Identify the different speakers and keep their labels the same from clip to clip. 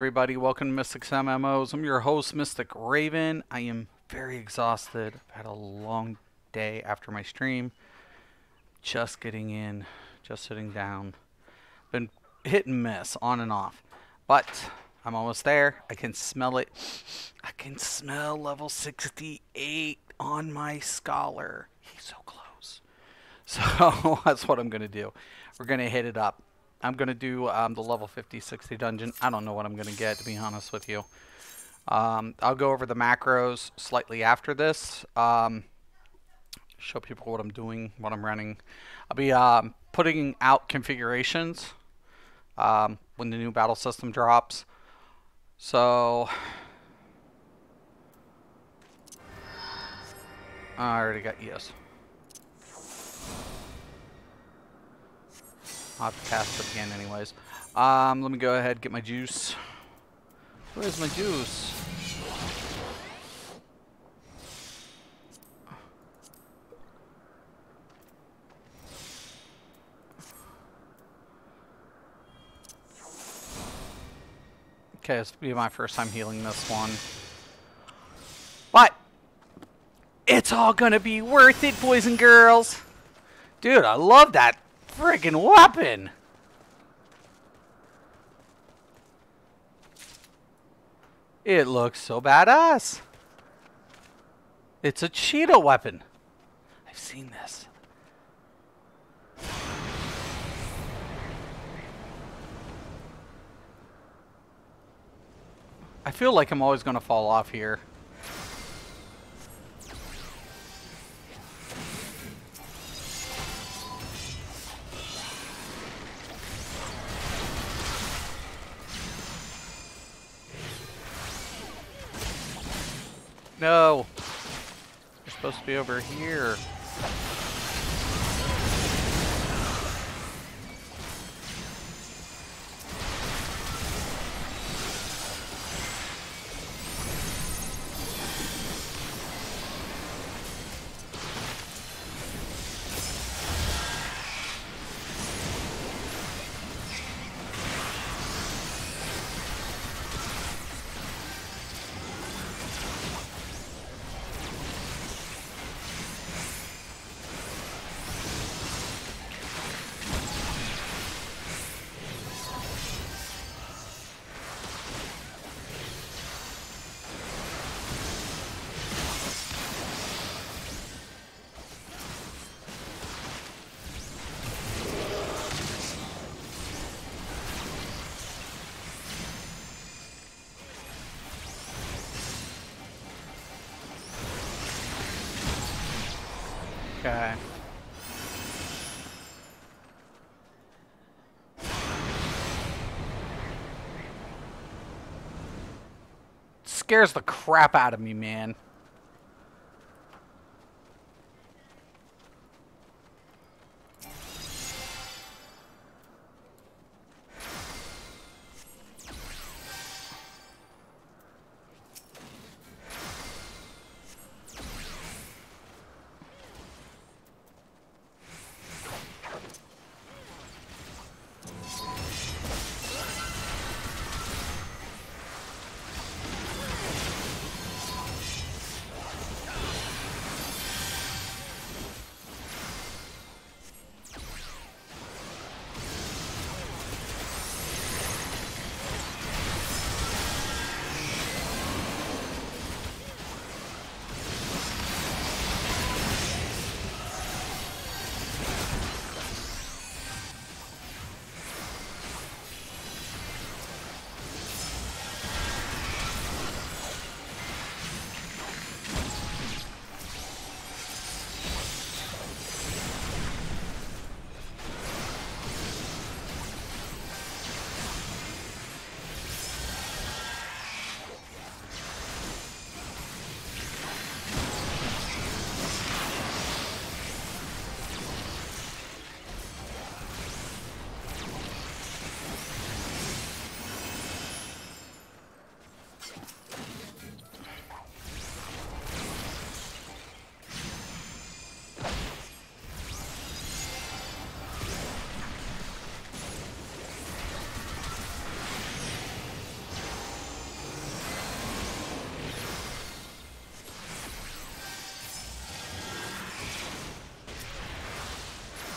Speaker 1: Everybody, welcome to Mystic's MMOs. I'm your host, Mystic Raven. I am very exhausted. I've had a long day after my stream. Just getting in, just sitting down. Been hit and miss, on and off. But I'm almost there. I can smell it. I can smell level 68 on my scholar. He's so close. So that's what I'm going to do. We're going to hit it up. I'm going to do the level 50-60 dungeon. I don't know what I'm going to get, to be honest with you. I'll go over the macros slightly after this. Show people what I'm doing, what I'm running. I'll be putting out configurations when the new battle system drops. So I already got EOS. I'll have to cast it again anyways. Let me go ahead and get my juice. Where's my juice? Okay, this will be my first time healing this one. But it's all gonna be worth it, boys and girls. Dude, I love that friggin' weapon. It looks so badass. It's a cheetah weapon. I've seen this. I feel like I'm always gonna fall off here. No. You're supposed to be over here. Okay. Scares the crap out of me, man.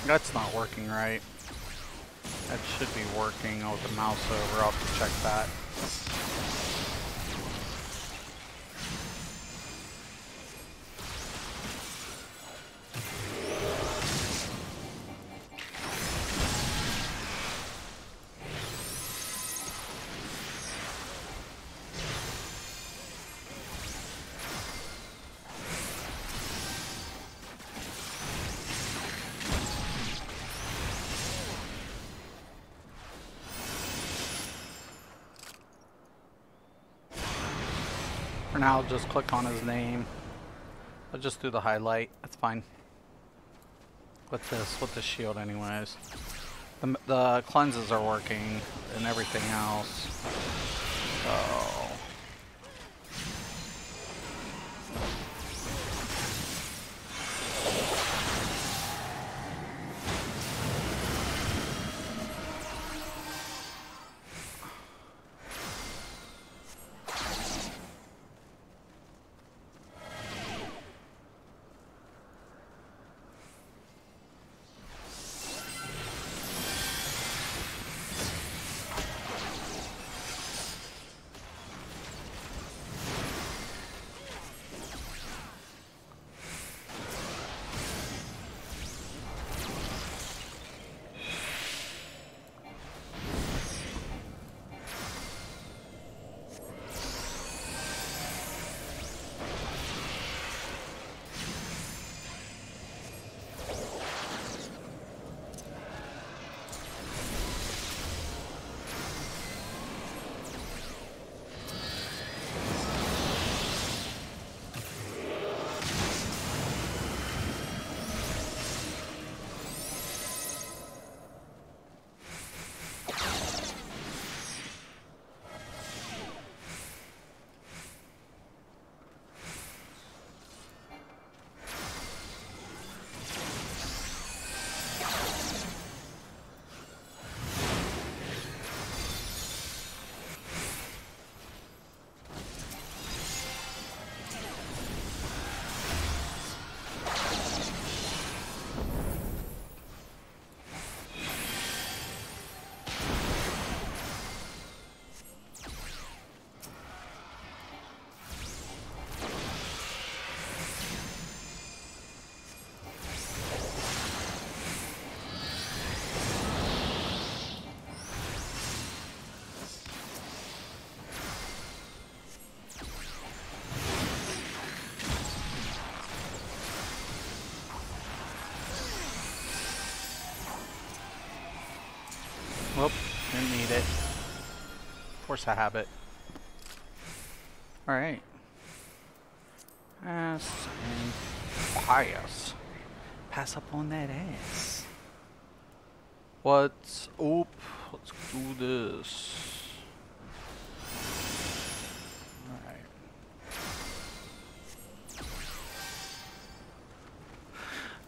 Speaker 1: That's not working right. That should be working with the mouse over. I'll have to check that. For now, I'll just click on his name. I'll just do the highlight. That's fine. With this shield anyways. The cleanses are working and everything else. So... Whoop, didn't need it. Force a habit. Alright. Ass and pious. Pass up on that ass. What's up? Let's do this.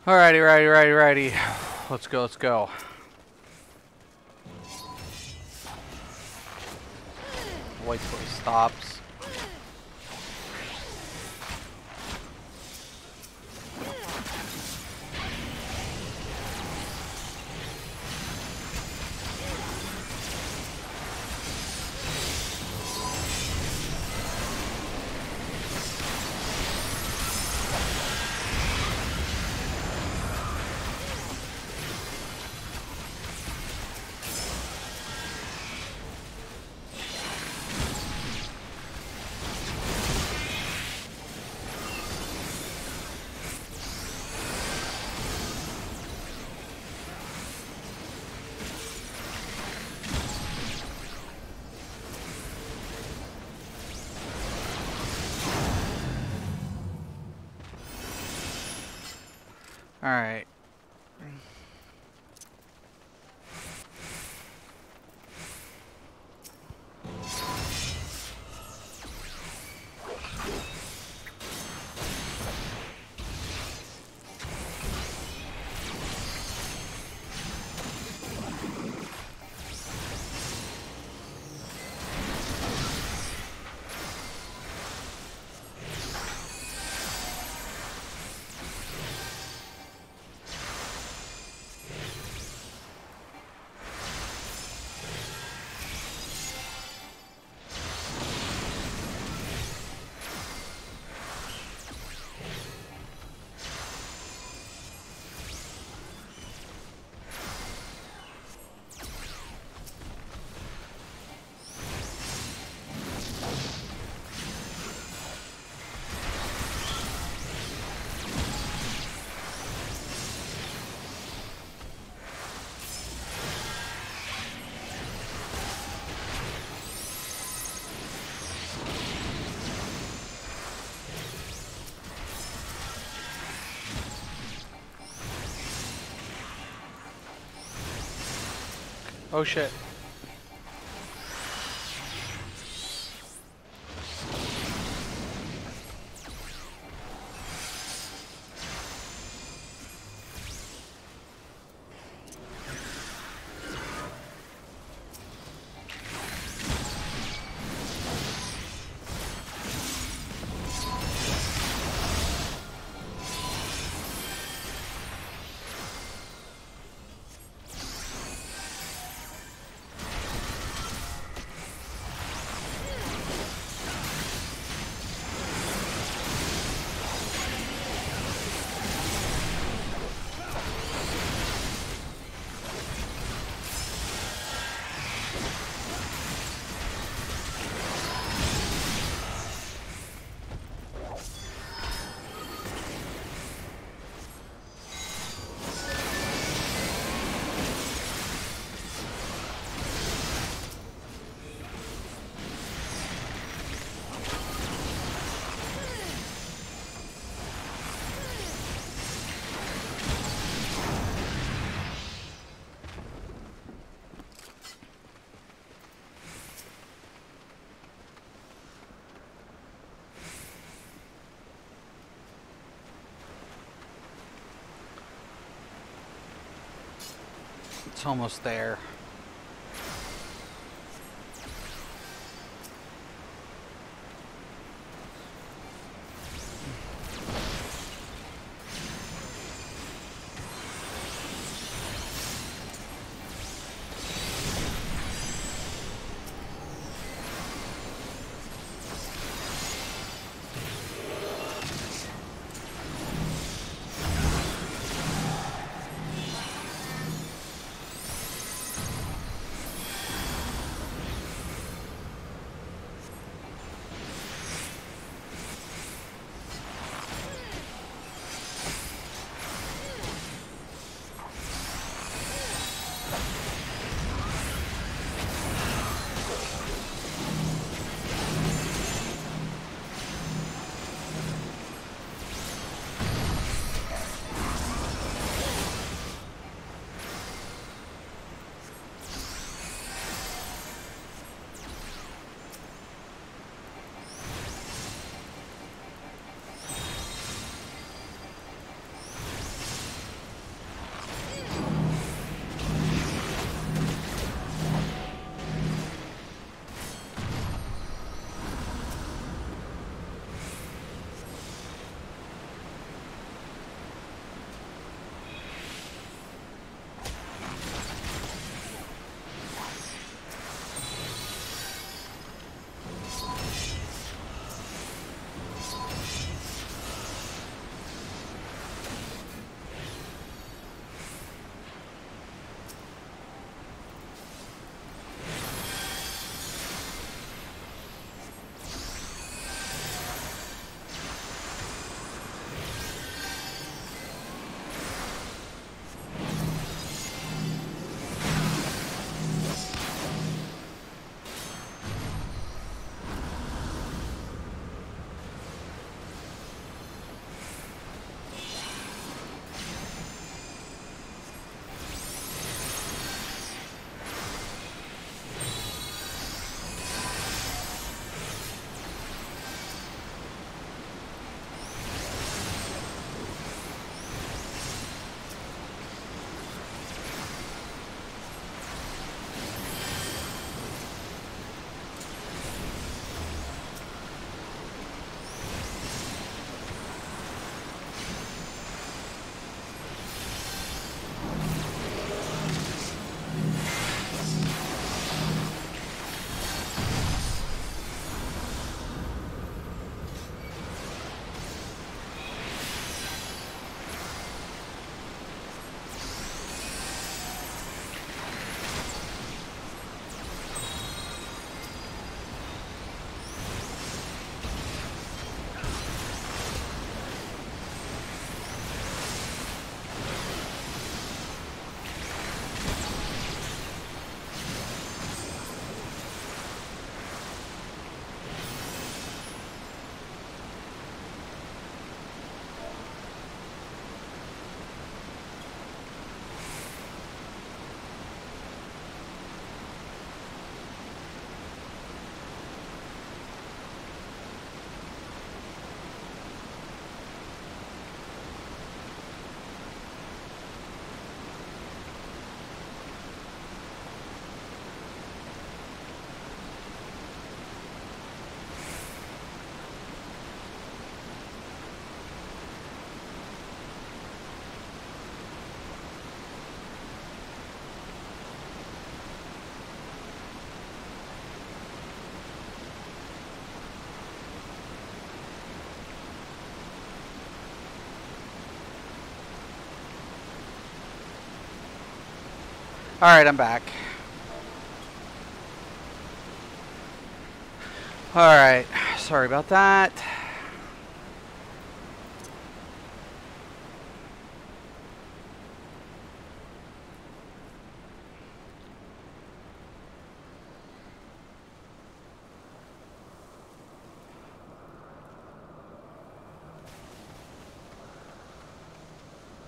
Speaker 1: Alright. Alrighty. Let's go. Wait till he stops. Alright. Oh shit. It's almost there. Alright, I'm back. Alright, sorry about that.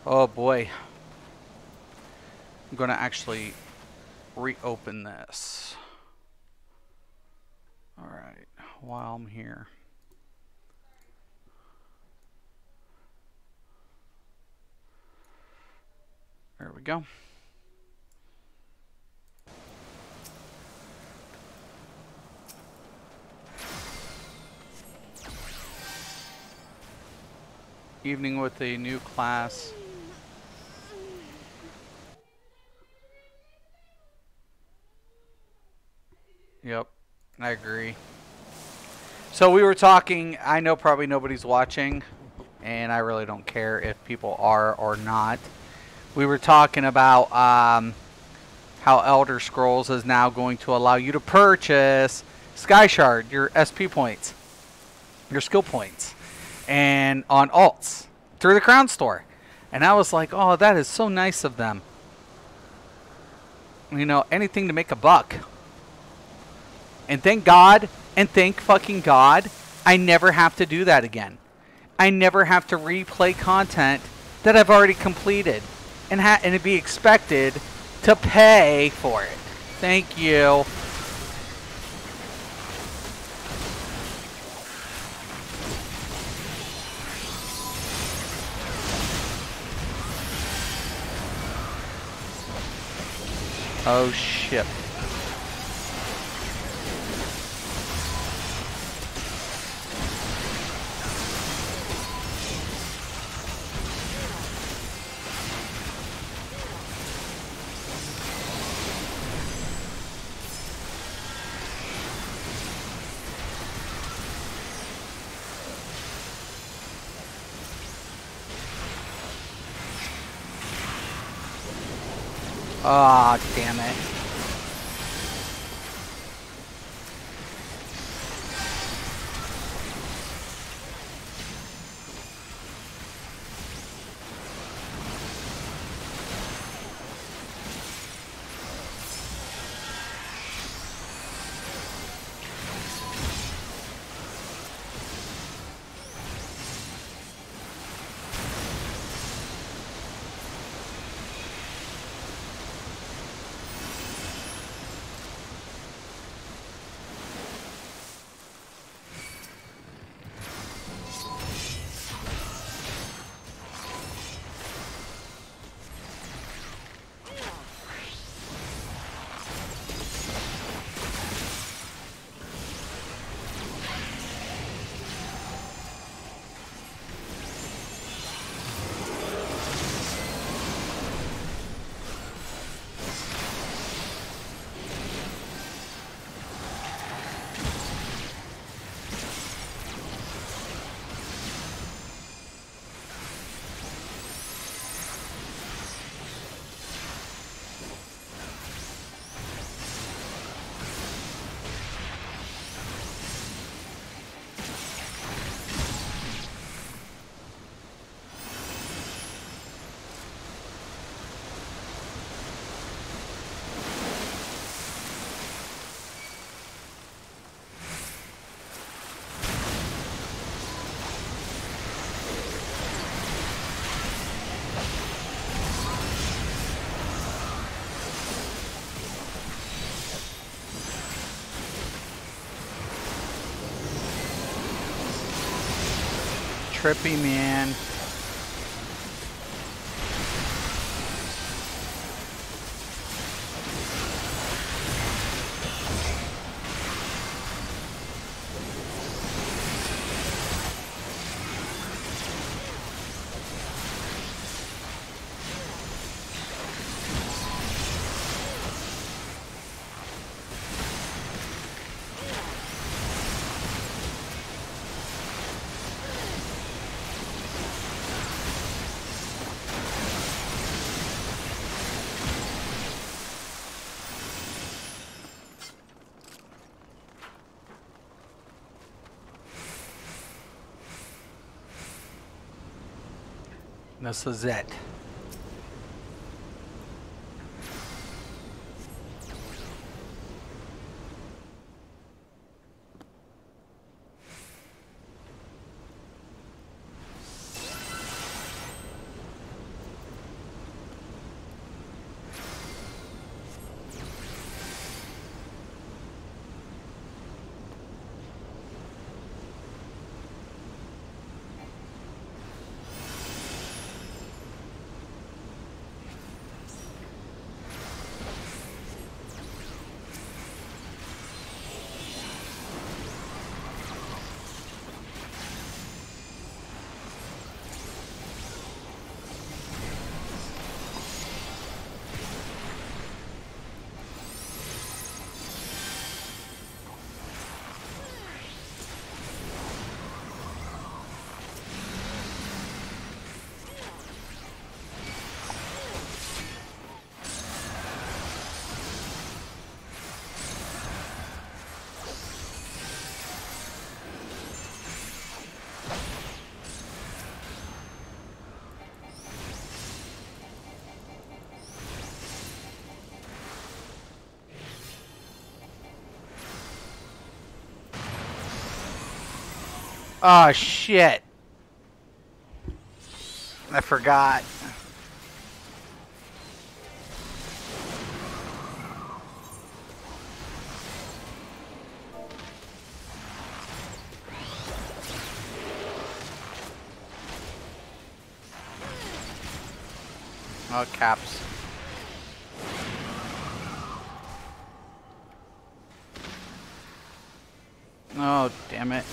Speaker 1: Oh boy. I'm going to actually reopen this. Alright, while I'm here. There we go. Evening with a new class. Yep, I agree. So we were talking, I know probably nobody's watching, and I really don't care if people are or not. We were talking about how Elder Scrolls is now going to allow you to purchase Sky Shard, your SP points, your skill points, and on alts through the Crown Store. And I was like, oh, that is so nice of them. You know, anything to make a buck. And thank God, and thank fucking God, I never have to do that again. I never have to replay content that I've already completed and it'd be expected to pay for it. Thank you. Oh shit. Ah, oh, damn it. Trippy, man. This is it. Oh shit. I forgot. Oh, caps. Oh, damn it.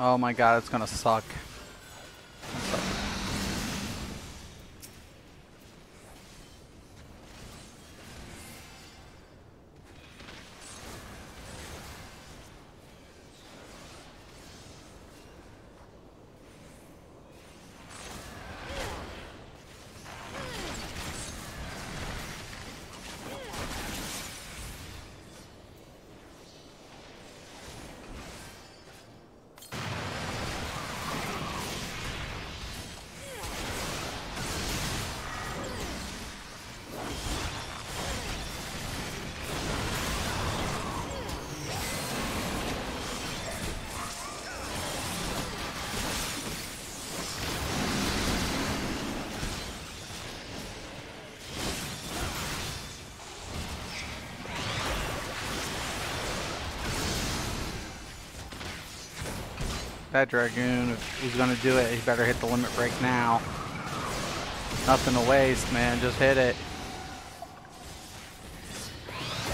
Speaker 1: Oh my god, it's gonna suck. That Dragoon, if he's gonna do it, he better hit the limit break now. Nothing to waste, man. Just hit it.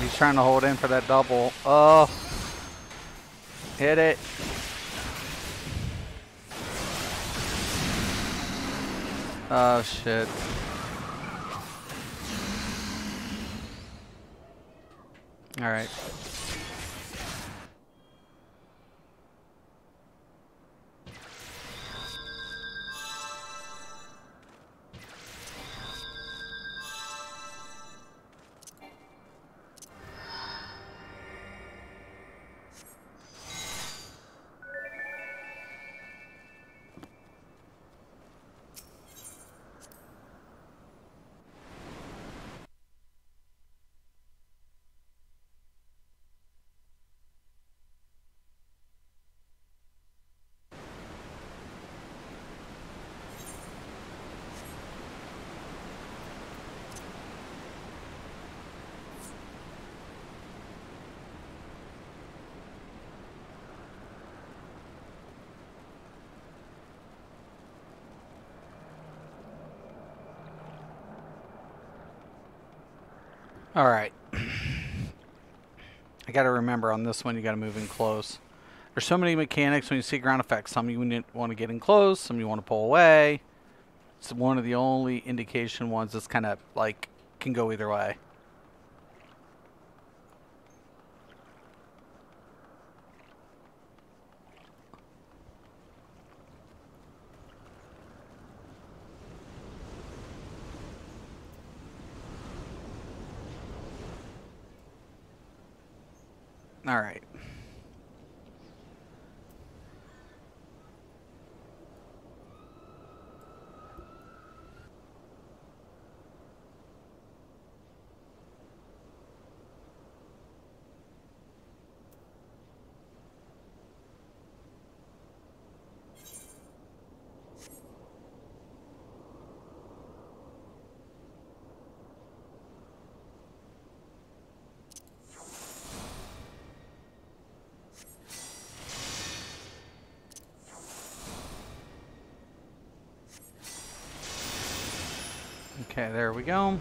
Speaker 1: He's trying to hold in for that double. Oh. Hit it. Oh, shit. Alright. Alright. I gotta remember on this one, you gotta move in close. There's so many mechanics when you see ground effects. Some you want to get in close, some you want to pull away. It's one of the only indication ones that's kind of like can go either way. All right. Okay, there we go.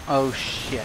Speaker 1: Oh shit.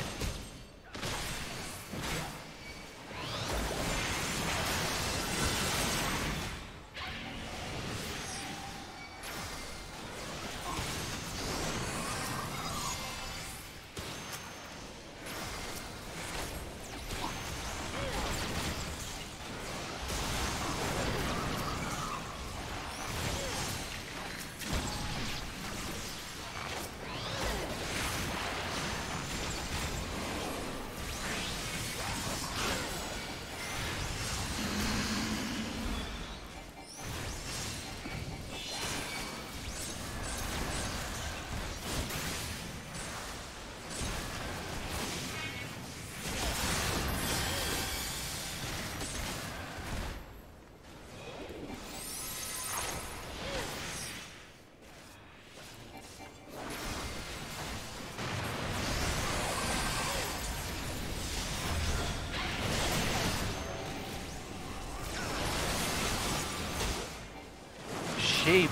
Speaker 1: Sheep.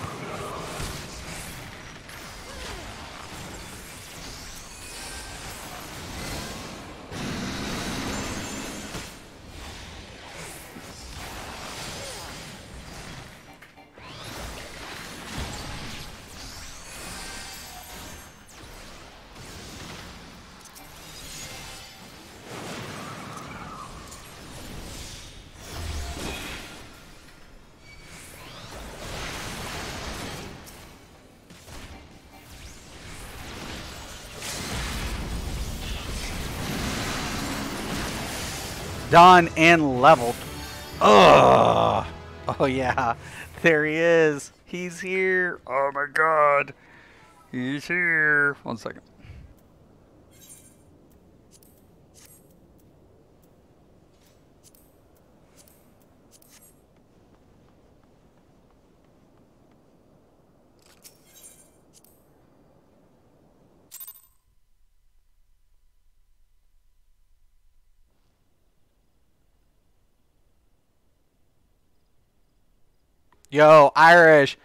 Speaker 1: Done and leveled. Ugh. Oh yeah. There he is. He's here. Oh my god. He's here. 1 second. Yo, Irish.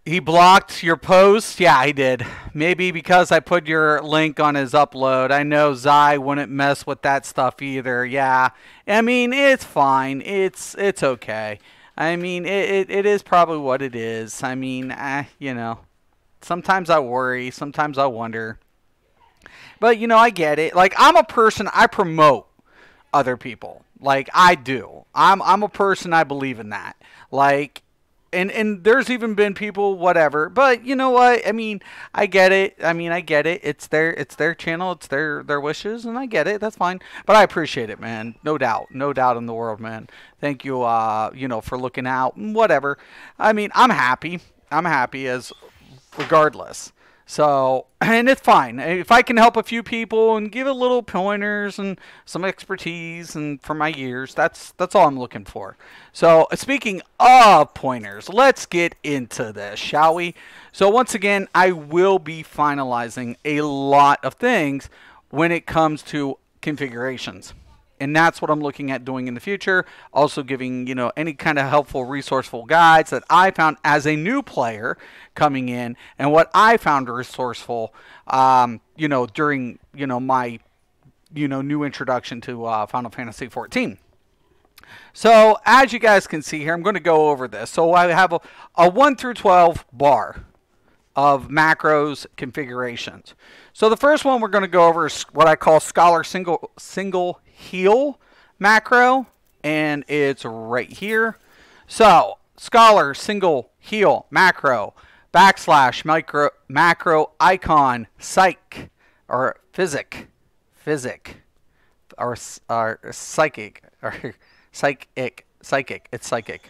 Speaker 1: He blocked your post? Yeah, he did. Maybe because I put your link on his upload. I know Zai wouldn't mess with that stuff either. Yeah. I mean, it's fine. It's okay. I mean, it is probably what it is. I mean, you know, sometimes I worry. Sometimes I wonder. But, you know, I get it. Like, I'm a person, I promote other people. Like, I do. I'm a person, I believe in that. Like, and there's even been people, whatever. But you know what? I mean, I get it. I mean, I get it. It's their channel. It's their wishes, and I get it. That's fine. But I appreciate it, man. No doubt. No doubt in the world, man. Thank you, you know, for looking out. Whatever. I mean, I'm happy. I'm happy as regardless. So, and it's fine. If I can help a few people and give a little pointers and some expertise and for my years, that's all I'm looking for. So, speaking of pointers, let's get into this, shall we? So, once again, I will be finalizing a lot of things when it comes to configurations. And that's what I'm looking at doing in the future. Also giving, any kind of helpful, resourceful guides that I found as a new player coming in and what I found resourceful, during, my, new introduction to Final Fantasy XIV. So as you guys can see here, I'm going to go over this. So I have a 1 through 12 bar of macros configurations. So the first one we're going to go over is what I call Scholar single heal macro, and it's right here. So Scholar single heal macro / macro icon psych or physic or psychic or psychic. It's psychic.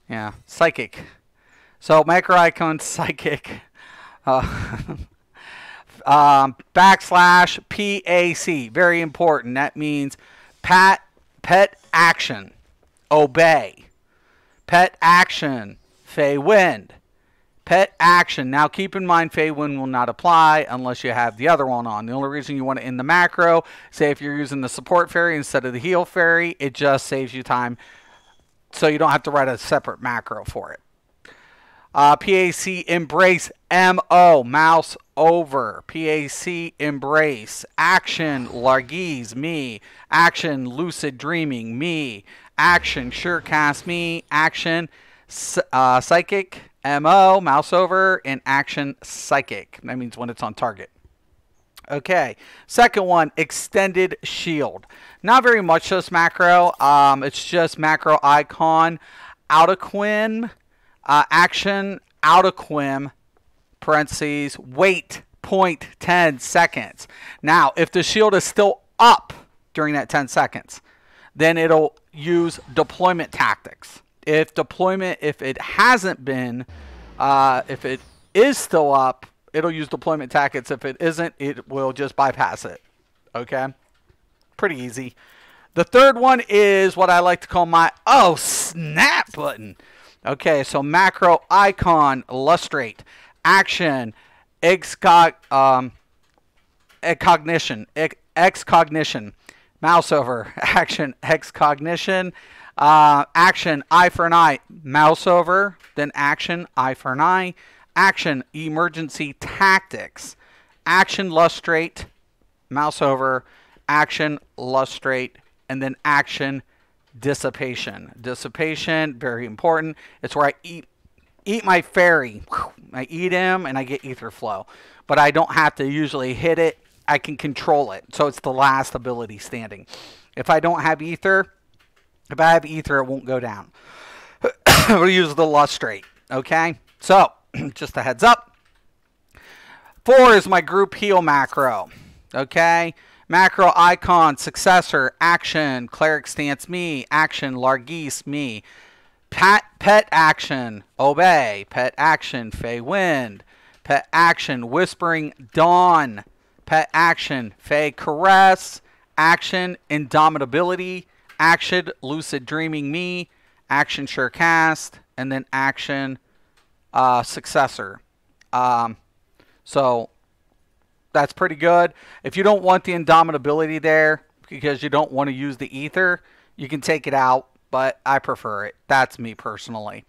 Speaker 1: Yeah, psychic. So macro icon psychic / PAC, very important. That means pet action, obey. Pet action, Fey Wind. Pet action. Now keep in mind Fey Wind will not apply unless you have the other one on. The only reason you want it in the macro, say if you're using the support fairy instead of the heal fairy, it just saves you time so you don't have to write a separate macro for it. PAC embrace MO mouse over. PAC embrace action Largese me. Action lucid dreaming me. Action surecast me. Action psychic MO mouse over and action psychic. That means when it's on target. Okay, second one, extended shield. Not very much this macro. It's just macro icon autoquim. Action autoquim parentheses wait 0.10 seconds. Now, if the shield is still up during that 10 seconds, then it'll use deployment tactics. If it hasn't been, if it is still up, it'll use deployment tactics. If it isn't, it will just bypass it. Okay? Pretty easy. The third one is what I like to call my snap button. Okay, so macro icon illustrate action excognition mouse over action excognition action eye for an eye mouse over then action eye for an eye action emergency tactics action lustrate mouse over action lustrate and then action dissipation. Dissipation, very important. It's where I eat my fairy. I eat him and I get ether flow. But I don't have to usually hit it. I can control it. So it's the last ability standing. If I don't have ether, if I have ether, it won't go down. We'll use the lustrate. Okay? So, just a heads up. 4 is my group heal macro. Okay? Macro icon, successor, action, cleric stance me, action, Largese me, pet action, obey, pet action, Fey Wind, pet action, whispering dawn, pet action, Fey caress, action, indomitability, action, lucid dreaming me, action, surecast, and then action, successor. So that's pretty good. If you don't want the indomitability there because you don't want to use the ether, you can take it out, but I prefer it. That's me personally.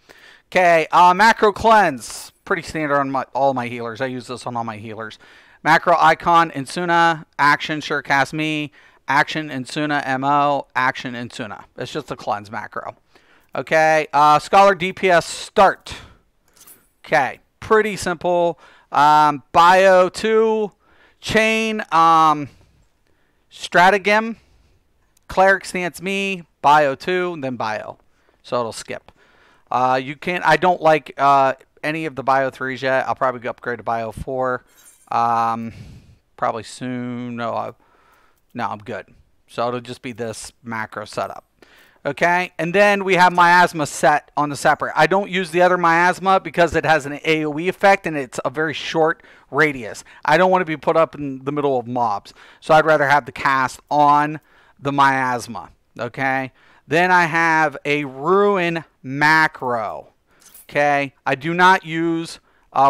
Speaker 1: Okay, macro cleanse. Pretty standard on all my healers. I use this on all my healers. Macro icon, Insuna, action, surecast me, action, Insuna, MO, action, Insuna. It's just a cleanse macro. Okay, Scholar DPS start. Okay, pretty simple. Bio 2. Chain, Stratagem, Cleric Stance Me, Bio 2, and then Bio. So it'll skip. You can't, I don't like any of the Bio 3s yet. I'll probably upgrade to Bio 4. Probably soon. No, I'm good. So it'll just be this macro setup. Okay, and then we have miasma set on the separate. I don't use the other miasma because it has an AoE effect and it's a very short radius. I don't want to be put up in the middle of mobs, so I'd rather have the cast on the miasma. Okay, then I have a ruin macro. Okay, I do not use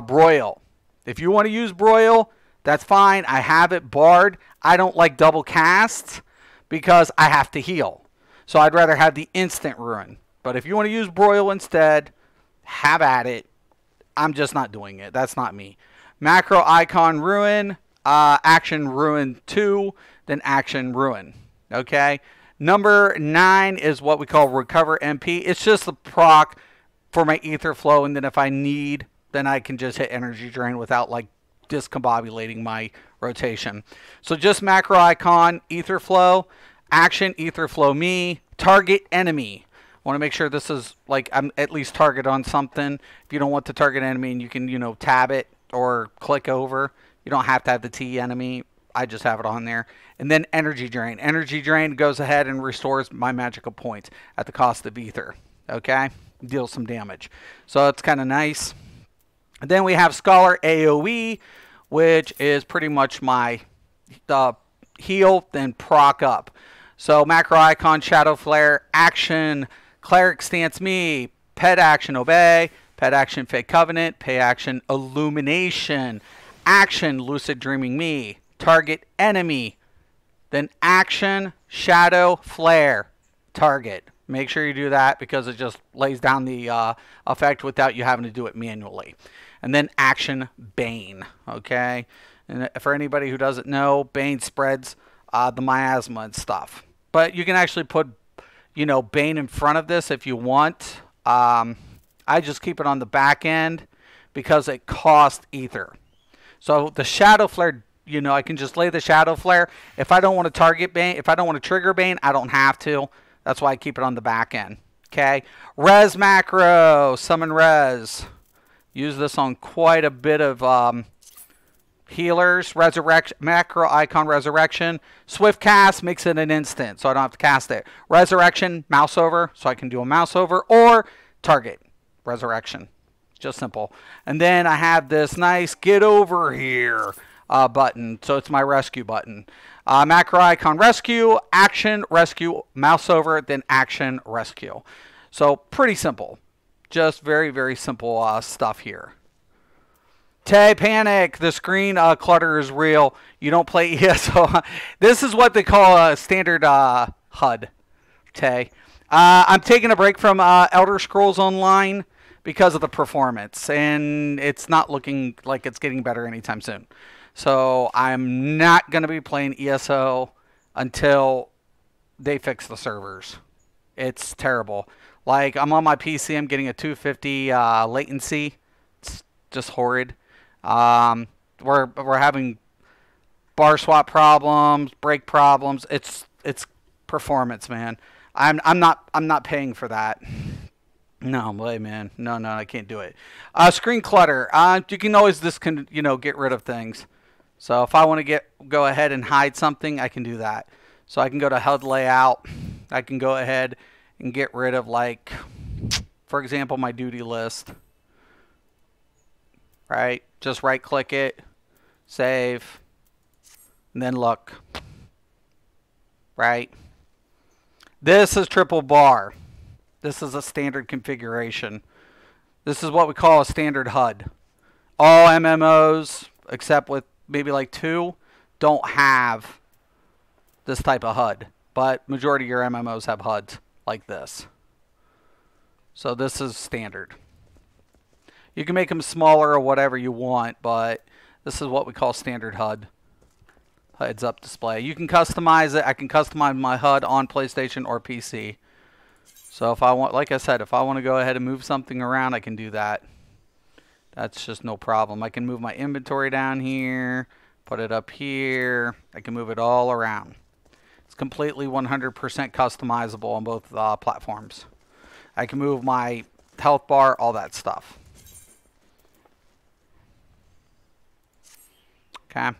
Speaker 1: broil. If you want to use broil, that's fine. I have it barred. I don't like double casts because I have to heal. So I'd rather have the instant ruin. But if you want to use broil instead, have at it. I'm just not doing it. That's not me. Macro icon ruin, action ruin 2, then action ruin. Okay. Number 9 is what we call recover MP. It's just the proc for my ether flow, and then if I need, then I can just hit energy drain without like discombobulating my rotation. So just macro icon, ether flow. Action, ether flow me, target enemy. I want to make sure this is like I'm at least target on something. If you don't want the target enemy, and you can, you know, tab it or click over. You don't have to have the T enemy. I just have it on there. And then energy drain. Energy drain goes ahead and restores my magical points at the cost of ether. Okay? Deals some damage. So it's kind of nice. And then we have Scholar AoE, which is pretty much my heal, then proc up. So macro icon, shadow flare, action, cleric stance me, pet action, obey, pet action, fake covenant, pay action, illumination, action, lucid dreaming me, target enemy, then action, shadow flare, target. Make sure you do that because it just lays down the effect without you having to do it manually. And then action, bane. Okay, and for anybody who doesn't know, bane spreads the miasma and stuff. But you can actually put, you know, bane in front of this if you want. I just keep it on the back end because it costs ether. So the shadow flare, you know, I can just lay the shadow flare. If I don't want to target bane, if I don't want to trigger bane, I don't have to. That's why I keep it on the back end. Okay. Res macro, summon res. Use this on quite a bit of healers. Resurrection, macro icon resurrection. Swift cast makes it an instant, so I don't have to cast it. Resurrection, mouse over, so I can do a mouse over, or target resurrection. Just simple. And then I have this nice get over here button, so it's my rescue button. Macro icon rescue, action rescue, mouse over, then action rescue. So pretty simple. Just very, very simple stuff here. Panic. The screen clutter is real. You don't play ESO. This is what they call a standard HUD. I'm taking a break from Elder Scrolls Online because of the performance, and it's not looking like it's getting better anytime soon. So I'm not going to be playing ESO until they fix the servers. It's terrible. Like, I'm on my PC, I'm getting a 250 latency. It's just horrid. We're having bar swap problems, break problems. It's performance, man. I'm not paying for that. No way, man. No, I can't do it. Screen clutter. You can always get rid of things. So if I want to go ahead and hide something, I can do that. So I can go to HUD layout. I can go ahead and get rid of, like, for example, my duty list. Right? Just right click it, save, and then look. Right? This is triple bar. This is a standard configuration. This is what we call a standard HUD. All MMOs, except with maybe like 2, don't have this type of HUD. But majority of your MMOs have HUDs like this. So this is standard. You can make them smaller or whatever you want, but this is what we call standard HUD. Heads up display. You can customize it. I can customize my HUD on PlayStation or PC. So if I want, like I said, if I want to go ahead and move something around, I can do that. That's just no problem. I can move my inventory down here, put it up here. I can move it all around. It's completely 100% customizable on both platforms. I can move my health bar, all that stuff. Okay.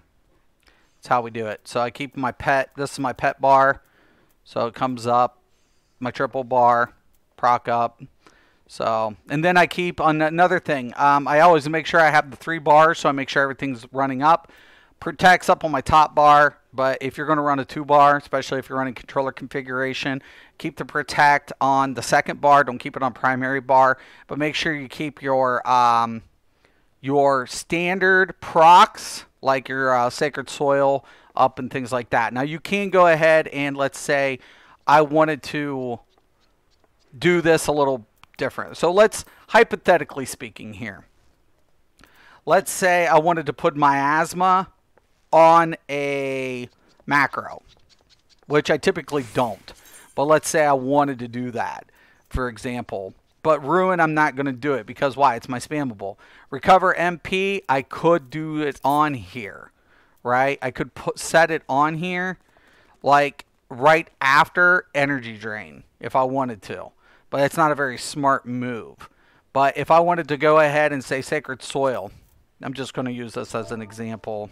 Speaker 1: That's how we do it. So I keep my pet. This is my pet bar. So it comes up. my triple bar, proc up. So, and then I keep on another thing. I always make sure I have the 3 bars, so I make sure everything's running up. Protects up on my top bar, but if you're going to run a 2 bar, especially if you're running controller configuration, keep the protect on the 2nd bar. Don't keep it on primary bar, but make sure you keep your standard procs, like your Sacred Soil, up and things like that. Now, you can go ahead and, let's say, I wanted to do this a little different. So let's, hypothetically speaking here, let's say I wanted to put miasma on a macro, which I typically don't. But let's say I wanted to do that, for example. But Ruin, I'm not going to do it because why? It's my spammable. Recover MP, I could do it on here, right? I could set it on here, like right after Energy Drain, if I wanted to. But it's not a very smart move. But if I wanted to go ahead and say Sacred Soil, I'm just going to use this as an example.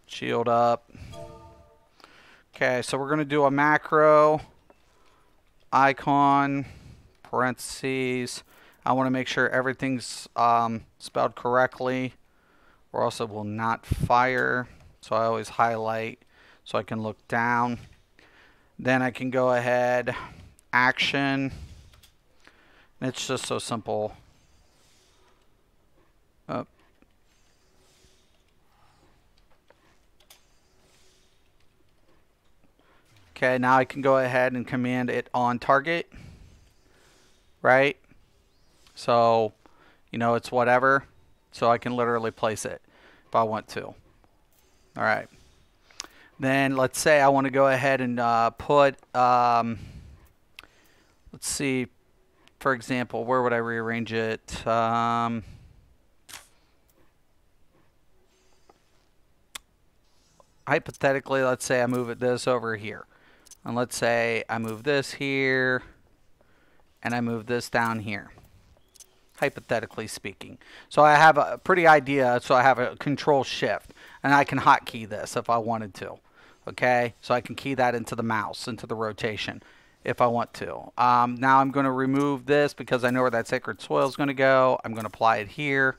Speaker 1: Shield up. Okay, so we're going to do a macro icon, parentheses. I want to make sure everything's spelled correctly, or else it will not fire. So I always highlight so I can look down. Then I can go ahead, action. It's just so simple. Okay, now I can go ahead and command it on target, right? So, you know, it's whatever. So I can literally place it if I want to. All right. Then let's say I want to go ahead and put, let's see, for example, where would I rearrange it? Hypothetically, let's say I move this over here. And let's say I move this here, and I move this down here, hypothetically speaking. So I have a pretty idea, so I have a control shift, and I can hotkey this if I wanted to. Okay, so I can key that into the mouse, into the rotation, if I want to. Now I'm going to remove this because I know where that Sacred Soil is going to go. I'm going to apply it here.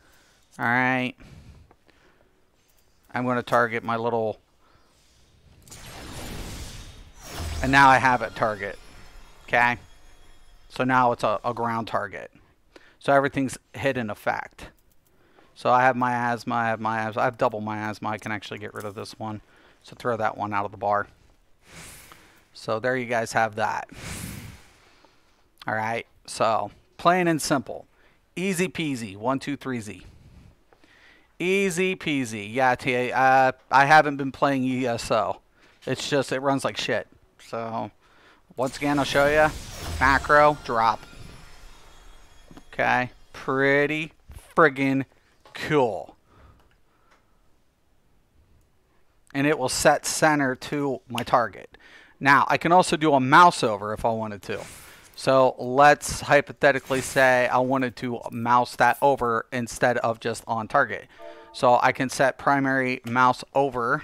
Speaker 1: All right. I'm going to target my little... And now I have it target. Okay. So now it's a ground target. So everything's hit in effect. So I have miasma, I have double miasma. I can actually get rid of this one. So throw that one out of the bar. So there you guys have that. All right. So plain and simple. Easy peasy. 1, 2, 3, Z. Easy peasy. Yeah, I haven't been playing ESO. It's just, it runs like shit. So, once again, I'll show you. Macro, drop. Okay. Pretty friggin' cool. And it will set center to my target. Now, I can also do a mouse over if I wanted to. So, let's hypothetically say I wanted to mouse that over instead of just on target. So, I can set primary mouse over.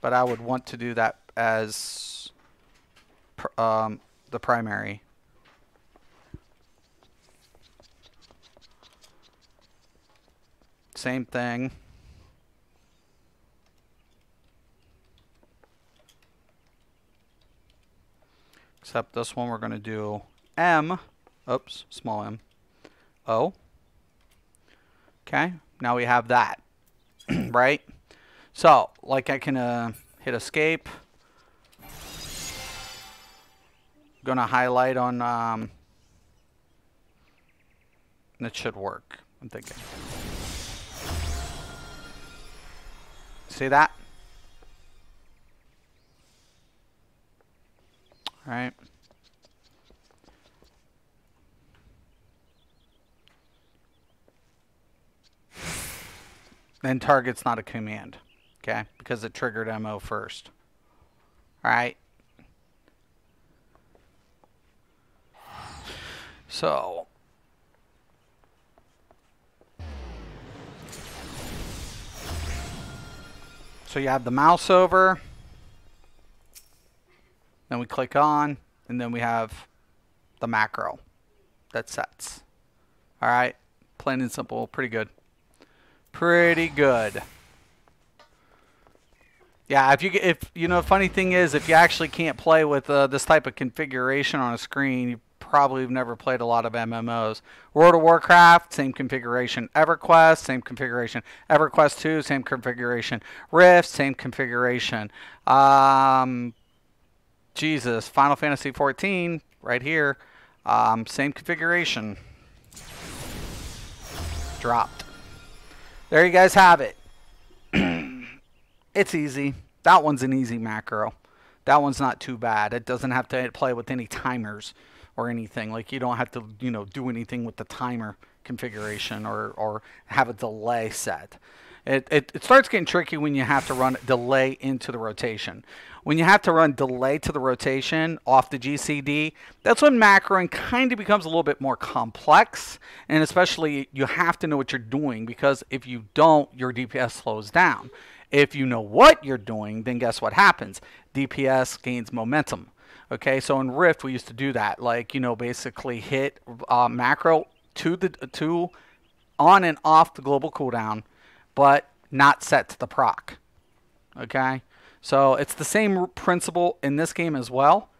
Speaker 1: But I would want to do that as the primary. Same thing. Except this one we're going to do M. Oops, small m. O. Okay, now we have that. Right? So, like I can hit escape. Gonna highlight on, it should work, I'm thinking. See that? All right. Then target's not a command. Okay, because it triggered MO first. All right. So, So you have the mouse over, then we click on, and then we have the macro that sets. All right, plain and simple, pretty good. Pretty good. Yeah, if you know, funny thing is, if you actually can't play with this type of configuration on a screen, you probably have never played a lot of MMOs. World of Warcraft, same configuration. EverQuest, same configuration. EverQuest 2, same configuration. Rift, same configuration. Jesus, Final Fantasy 14, right here, same configuration. Dropped. There you guys have it. It's easy. That one's an easy macro. That one's not too bad. It doesn't have to play with any timers or anything. Like, you don't have to, you know, do anything with the timer configuration or have a delay set. It starts getting tricky when you have to run delay into the rotation. When you have to run delay to the rotation off the GCD, that's when macroing kind of becomes a little bit more complex. And especially, you have to know what you're doing, because if you don't, your DPS slows down. If you know what you're doing, then guess what happens? DPS gains momentum. Okay, so in Rift, we used to do that. Like, you know, basically hit macro to on and off the global cooldown, but not set to the proc. Okay, so it's the same principle in this game as well,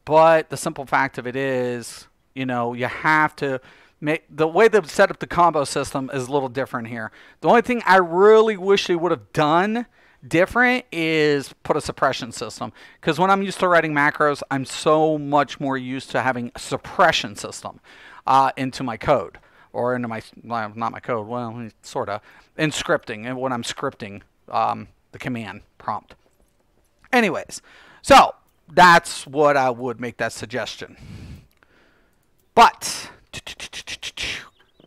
Speaker 1: but the simple fact of it is, you know, you have to make the way they've set up the combo system is a little different here. The only thing I really wish they would have done different is put a suppression system, because when I'm used to writing macros, I'm so much more used to having a suppression system into my code, or into my, well, not my code, well, sort of, in scripting, and when I'm scripting the command prompt. Anyways, so that's what I would make that suggestion. But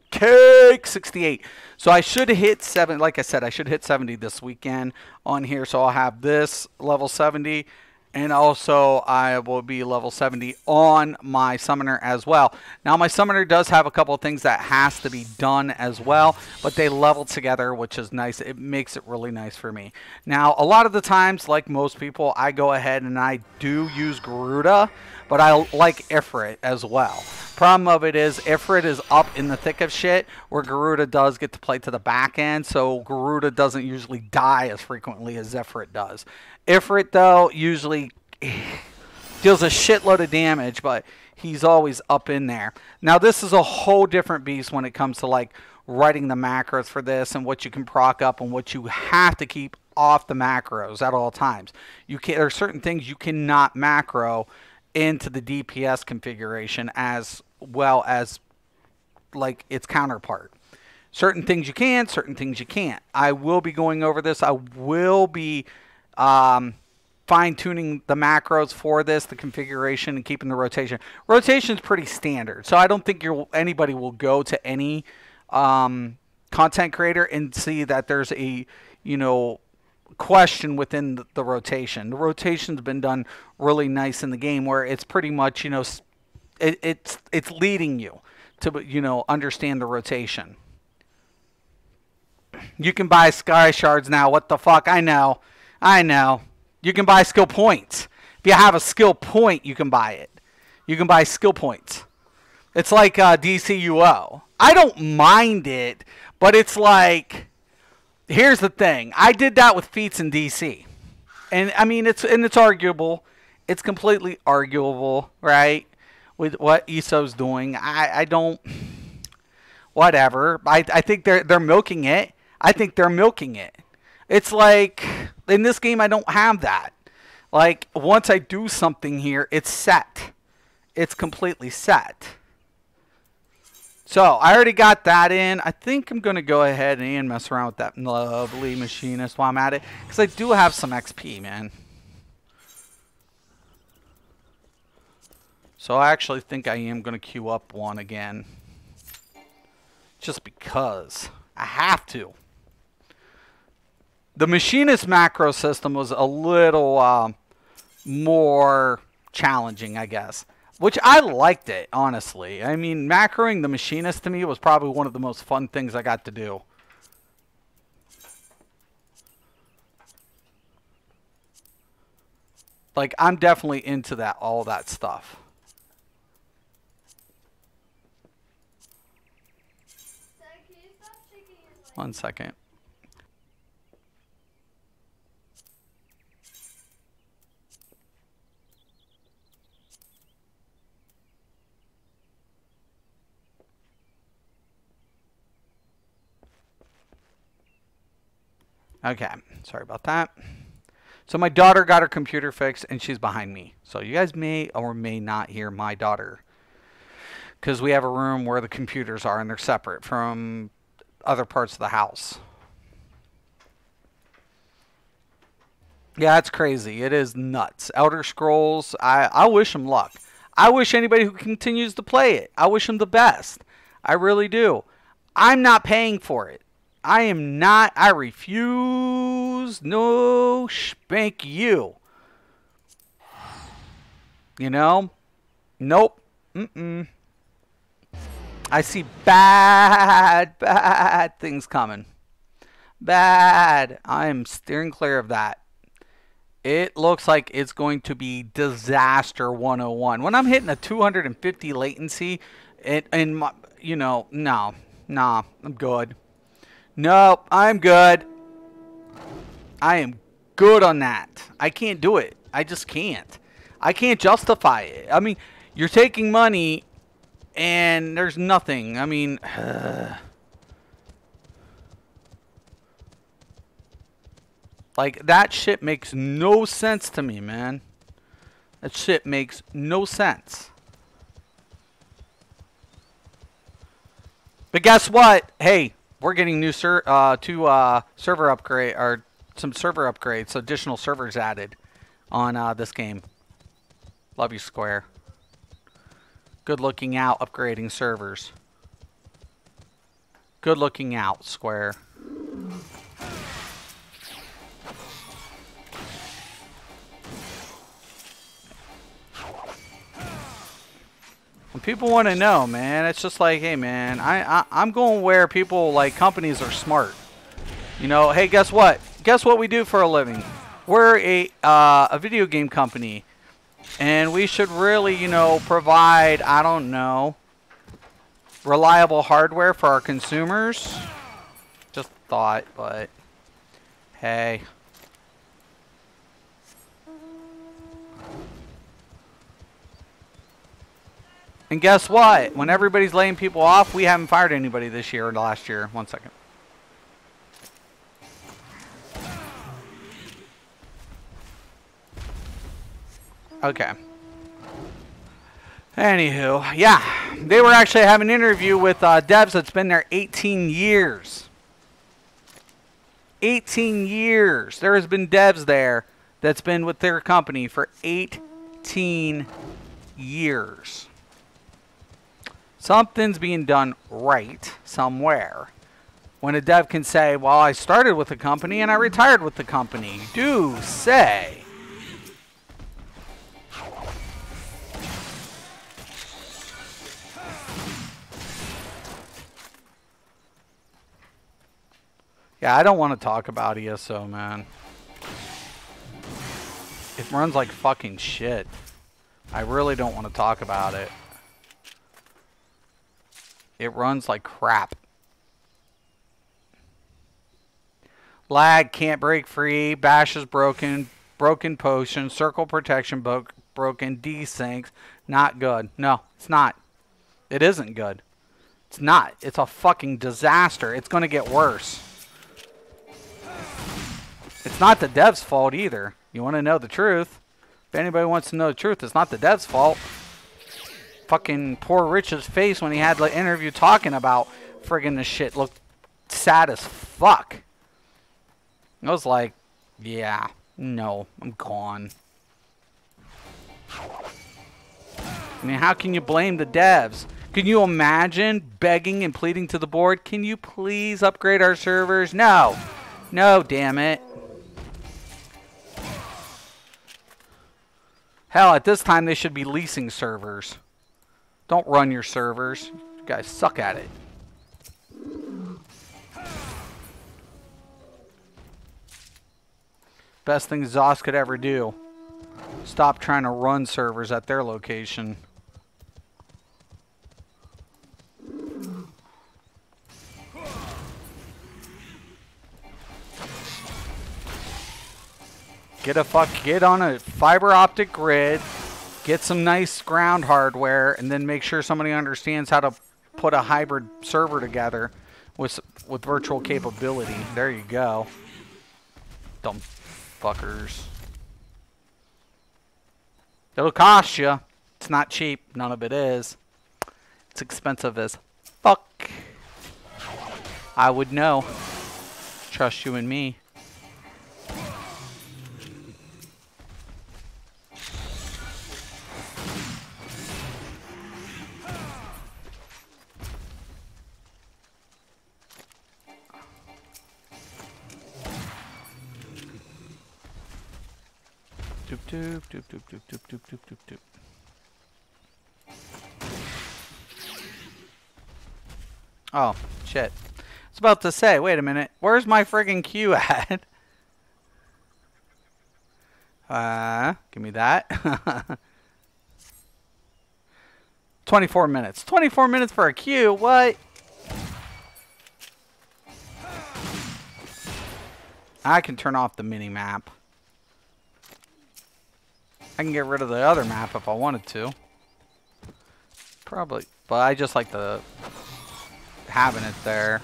Speaker 1: Cake 68. So I should hit 7. Like I said, I should hit 70 this weekend on here. So I'll have this level 70, and also I will be level 70 on my summoner as well. Now my summoner does have a couple of things that has to be done as well, but they level together, which is nice. It makes it really nice for me. Now a lot of the times, like most people, I go ahead and I do use Garuda, but I like Ifrit as well. Problem of it is, Ifrit is up in the thick of shit, where Garuda does get to play to the back end, so Garuda doesn't usually die as frequently as Ifrit does. Ifrit, though, usually deals a shitload of damage, but he's always up in there. Now, this is a whole different beast when it comes to, like, writing the macros for this and what you can proc up and what you have to keep off the macros at all times. There are certain things you cannot macro into the DPS configuration as well as like its counterpart. Certain things you can, certain things you can't. I will be going over this. I will be fine-tuning the macros for this, the configuration, and keeping the rotation. Rotation is pretty standard, so I don't think anybody will go to any content creator and see that there's a, you know, question within the rotation. The rotation's been done really nice in the game, where it's pretty much, you know, it's leading you to, you know, understand the rotation. You can buy sky shards now. What the fuck? I know. You can buy skill points. If you have a skill point, you can buy it. You can buy skill points. It's like DCUO. I don't mind it, but it's like, here's the thing. I did that with feats in DC. And I mean, it's arguable. It's completely arguable, right? With what ESO's doing. I don't, whatever. I think they're milking it. I think they're milking it. It's like, in this game, I don't have that. Like, once I do something here, it's set. It's completely set. So, I already got that in. I think I'm going to go ahead and mess around with that lovely machinist while I'm at it, because I do have some XP, man. So, I actually think I am going to queue up one again. Just because. I have to. The machinist macro system was a little more challenging, I guess. Which I liked it, honestly. I mean, macroing the machinist to me was probably one of the most fun things I got to do. Like, I'm definitely into that, all that stuff. One second. Okay, sorry about that. So my daughter got her computer fixed, and she's behind me. So you guys may or may not hear my daughter, because we have a room where the computers are, and they're separate from other parts of the house. Yeah, it's crazy. It is nuts. Elder Scrolls, I wish them luck. I wish anybody who continues to play it, I wish them the best. I really do. I'm not paying for it. I am not. I refuse. No spank you. You know? Nope. Mm-mm. I see bad, bad things coming. Bad. I am steering clear of that. It looks like it's going to be disaster 101. When I'm hitting a 250 latency, and my, you know, no, nah, I'm good. Nope, I'm good. I am good on that. I can't do it. I just can't. I can't justify it. I mean, you're taking money and there's nothing. I mean, like, that shit makes no sense to me, man. That shit makes no sense. But guess what? Hey, we're getting new server upgrade, or some server upgrades, so additional servers added on this game. Love you, Square. Good looking out, upgrading servers. Good looking out, Square. And people want to know, man. It's just like, hey, man, I'm going where people, like, companies are smart. You know, hey, guess what? Guess what we do for a living? We're a video game company. And we should really, you know, provide, I don't know, reliable hardware for our consumers. Just thought, but hey. And guess what? When everybody's laying people off, we haven't fired anybody this year or last year. One second. Okay. Anywho, yeah. They were actually having an interview with devs that's been there 18 years. 18 years. There has been devs there that's been with their company for 18 years. Something's being done right somewhere. When a dev can say, well, I started with the company and I retired with the company. Do say. Yeah, I don't want to talk about ESO, man. It runs like fucking shit. I really don't want to talk about it. It runs like crap. Lag, can't break free, bash is broken, broken potion, circle protection broken, desyncs, not good. No, it's not. It isn't good. It's not. It's a fucking disaster. It's going to get worse. It's not the dev's fault either. You want to know the truth? If anybody wants to know the truth, it's not the dev's fault. Fucking poor Rich's face when he had the interview talking about friggin' this shit looked sad as fuck. I was like, yeah, no, I'm gone. I mean, how can you blame the devs? Can you imagine begging and pleading to the board? Can you please upgrade our servers? No. No, damn it. Hell, at this time, they should be leasing servers. Don't run your servers. You guys suck at it. Best thing Zoss could ever do. stop trying to run servers at their location. Get on a fiber optic grid, get some nice ground hardware, and then make sure somebody understands how to put a hybrid server together with virtual capability. There you go. Dumb fuckers. It'll cost you. It's not cheap. None of it is. It's expensive as fuck. I would know. Trust you and me. Doop doop doop doop doop doop doop doop doop doop. Oh, shit. I was about to say, wait a minute. Where's my friggin' queue at? Give me that. 24 minutes. 24 minutes for a queue? What? I can turn off the mini-map. I can get rid of the other map if I wanted to. Probably. But I just like the having it there.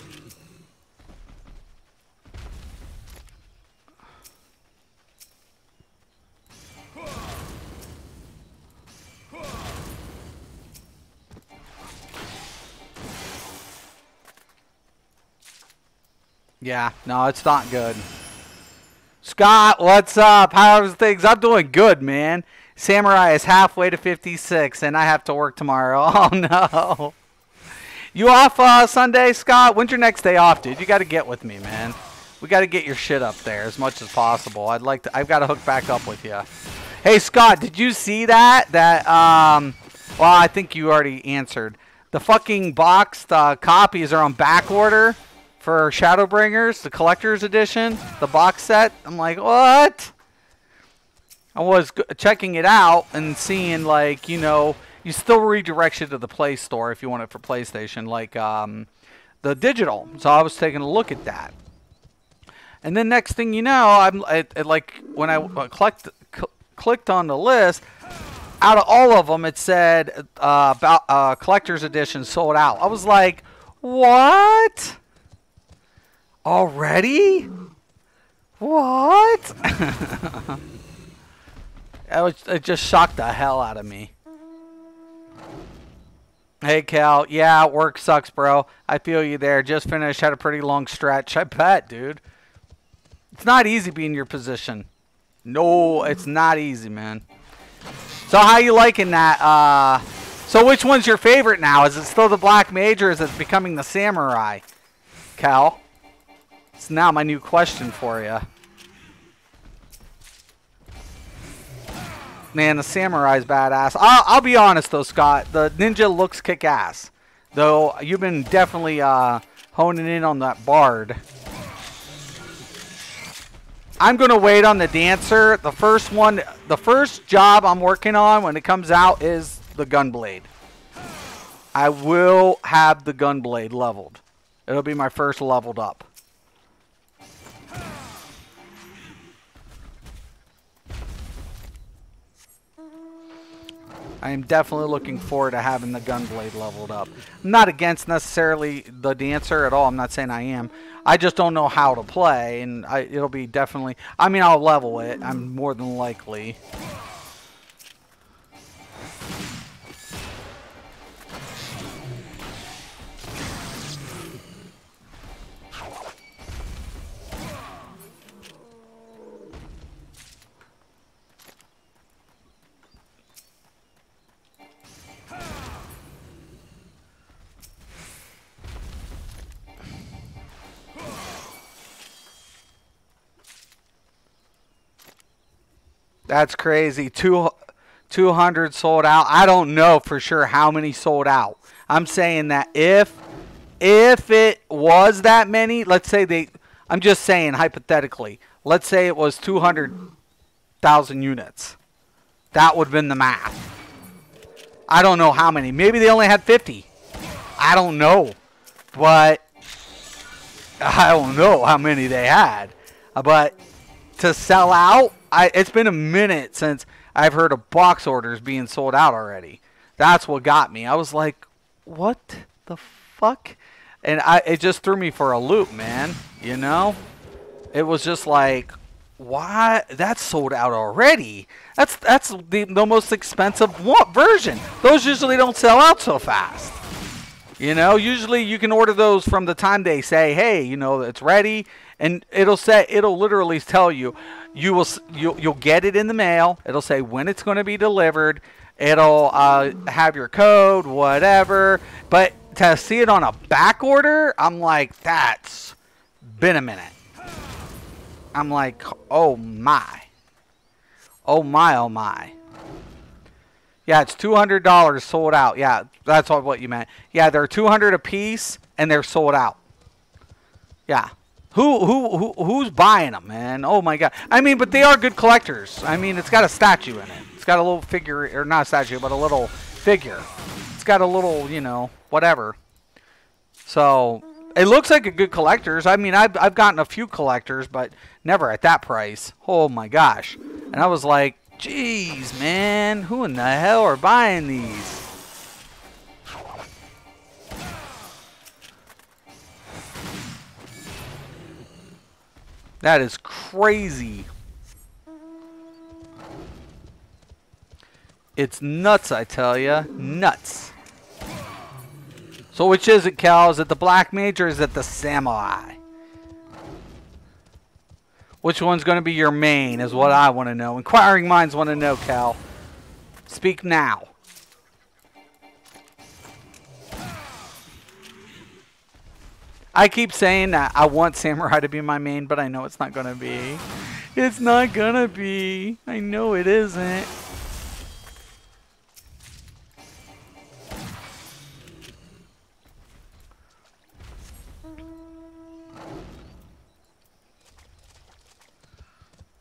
Speaker 1: Yeah, no, it's not good. Scott, what's up? How's things? I'm doing good, man. Samurai is halfway to 56, and I have to work tomorrow. Oh, no. You off Sunday, Scott? When's your next day off, dude? You got to get with me, man. We got to get your shit up there as much as possible. I've got to hook back up with you. Hey, Scott, did you see that? Well, I think you already answered. The fucking boxed copies are on back order for Shadowbringers, the collector's edition, the box set. I'm like, what? I was checking it out and seeing, like, you know, you still redirects you to the Play Store if you want it for PlayStation, like the digital. So I was taking a look at that. And then next thing you know, like when I clicked on the list, out of all of them, it said about collector's edition sold out. I was like, what? Already? What? It just shocked the hell out of me. Hey, Cal. Yeah, work sucks, bro. I feel you there. Just finished. Had a pretty long stretch. I bet, dude. It's not easy being your position. No, it's not easy, man. So how you liking that? So which one's your favorite now? Is it still the Black Mage or is it becoming the Samurai? Cal? It's now my new question for you. Man, the Samurai's badass. I'll be honest, though, Scott. The ninja looks kick-ass. Though, you've been definitely honing in on that bard. I'm going to wait on the dancer. The first job I'm working on when it comes out is the gunblade. I will have the gunblade leveled. It'll be my first leveled up. I am definitely looking forward to having the gunblade leveled up. I'm not against necessarily the dancer at all. I'm not saying I am. I just don't know how to play, and it'll be definitely... I mean, I'll level it. I'm more than likely. That's crazy. 200 sold out. I don't know for sure how many sold out. I'm saying that if it was that many, let's say I'm just saying hypothetically, let's say it was 200,000 units. That would have been the math. I don't know how many. Maybe they only had 50. I don't know. But I don't know how many they had. But to sell out, it's been a minute since I've heard of box orders being sold out already. That's what got me. I was like, what the fuck? And it just threw me for a loop, man. You know? It was just like, why? That's sold out already. That's the most expensive version. Those usually don't sell out so fast. You know, usually you can order those from the time they say, hey, you know, it's ready, and it'll literally tell you, you'll get it in the mail. It'll say when it's going to be delivered. It'll have your code, whatever. But to see it on a back order, I'm like, that's been a minute. I'm like, oh my. Oh my, oh my. Yeah, it's $200 sold out. Yeah, that's what you meant. Yeah, they're $200 a piece and they're sold out. Yeah. Who's buying them, man? Oh my god. I mean, but they are good collectors. I mean, it's got a statue in it. It's got a little figure, or not a statue, but a little figure. It's got a little, you know, whatever. So, it looks like a good collector's. I mean, I've gotten a few collectors, but never at that price. Oh my gosh. And I was like, jeez, man, who in the hell are buying these? That is crazy. It's nuts, I tell ya. Nuts. So which is it, Cal? Is it the Black Mage or is it the Samurai? Which one's going to be your main is what I want to know. Inquiring minds want to know, Cal. Speak now. I keep saying that I want Samurai to be my main, but I know it's not going to be. It's not going to be. I know it isn't.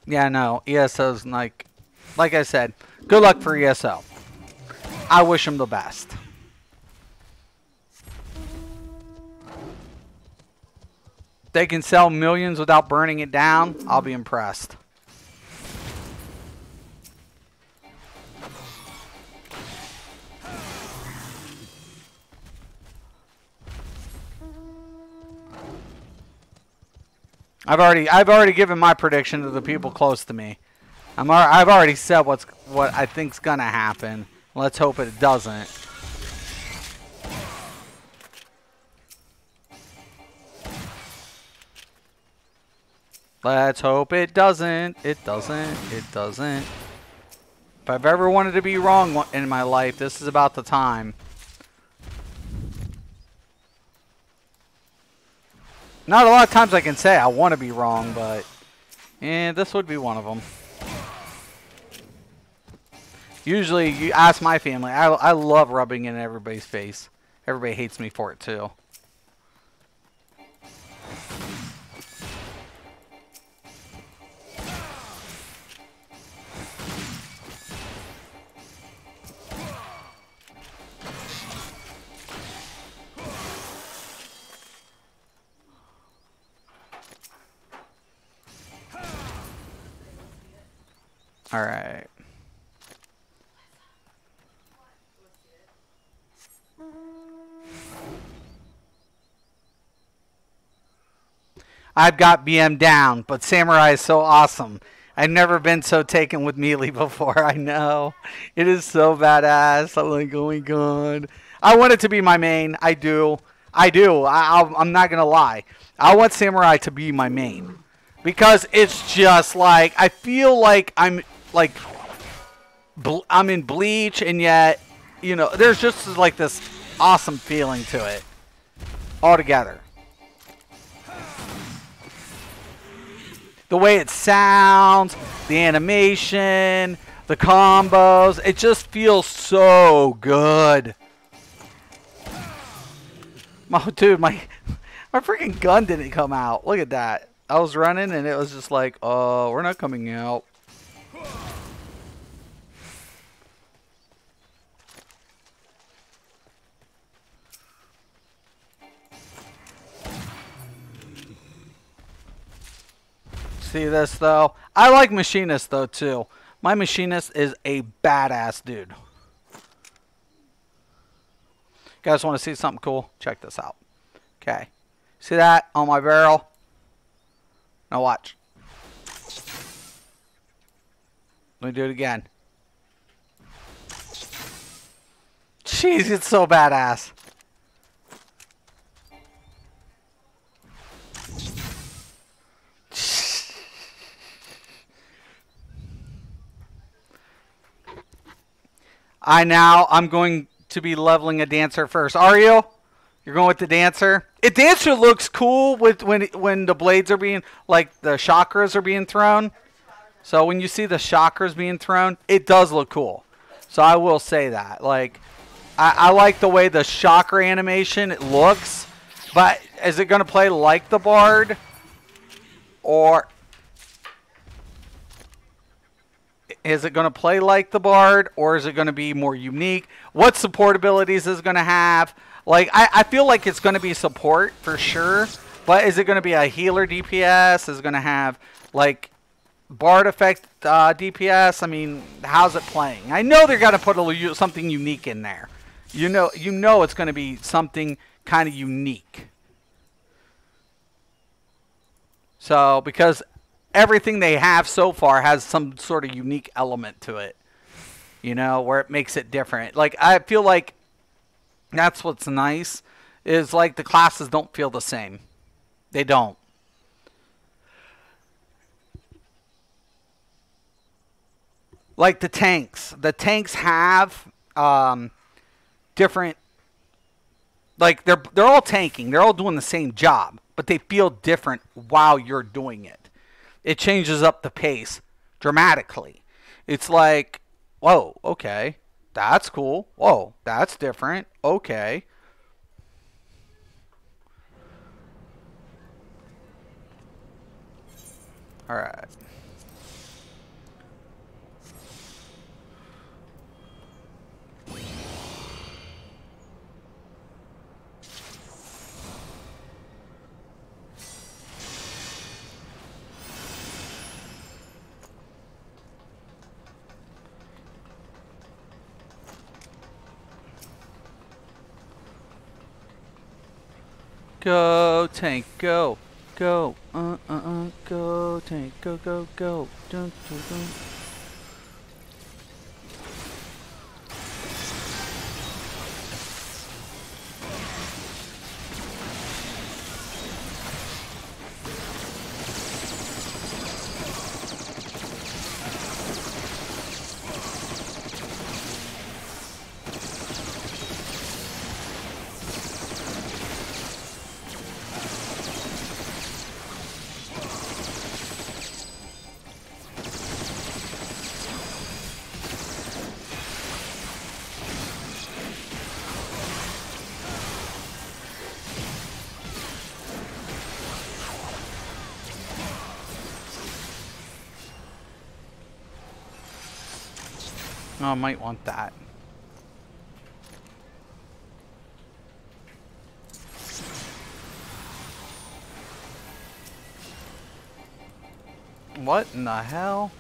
Speaker 1: Yeah, no. ESO's like I said, good luck for ESO. I wish him the best. They can sell millions without burning it down. I'll be impressed. I've already given my prediction to the people close to me. I've already said what I think's gonna happen. Let's hope it doesn't. Let's hope it doesn't. It doesn't. It doesn't. If I've ever wanted to be wrong in my life, this is about the time. Not a lot of times I can say I want to be wrong, but this would be one of them. Usually, you ask my family. I love rubbing it in everybody's face. Everybody hates me for it too. All right. I've got BM down, but Samurai is so awesome. I've never been so taken with melee before. I know. It is so badass. I'm like, oh my god. I want it to be my main. I do. I'm not going to lie. I want Samurai to be my main. Because it's just like, I feel like I'm in Bleach, and yet, you know, there's just like this awesome feeling to it. Altogether. The way it sounds, the animation, the combos, it just feels so good. Oh, dude, my freaking gun didn't come out. Look at that. I was running and it was just like, oh, we're not coming out. See this though? I like Machinist though too. My Machinist is a badass dude. Guys want to see something cool? Check this out. Okay. See that on my barrel? Now watch. Let me do it again. Jeez, it's so badass. I'm going to be leveling a dancer first. Are you? You're going with the dancer? A dancer looks cool with when the blades are being, like the chakras are being thrown. So when you see the chakras being thrown, it does look cool. So I will say that. Like, I like the way the chakra animation it looks. But is it going to play like the Bard? Or is it going to play like the Bard? Or is it going to be more unique? What support abilities is it going to have? Like, I feel like it's going to be support for sure. But is it going to be a healer DPS? Is it going to have, like, Bard effect DPS? I mean, how's it playing? I know they're going to put something unique in there. You know it's going to be something kind of unique. So, because everything they have so far has some sort of unique element to it. You know, where it makes it different. Like, I feel like that's what's nice. Is, like, the classes don't feel the same. They don't. Like the tanks. The tanks have different... Like, they're all tanking. They're all doing the same job. But they feel different while you're doing it. It changes up the pace dramatically. It's like, whoa, okay. That's cool. Whoa, that's different. Okay. Alright. Go, tank, go. Go. Go, tank, go, go, go. Dun, dun, dun. Oh, I might want that. What in the hell?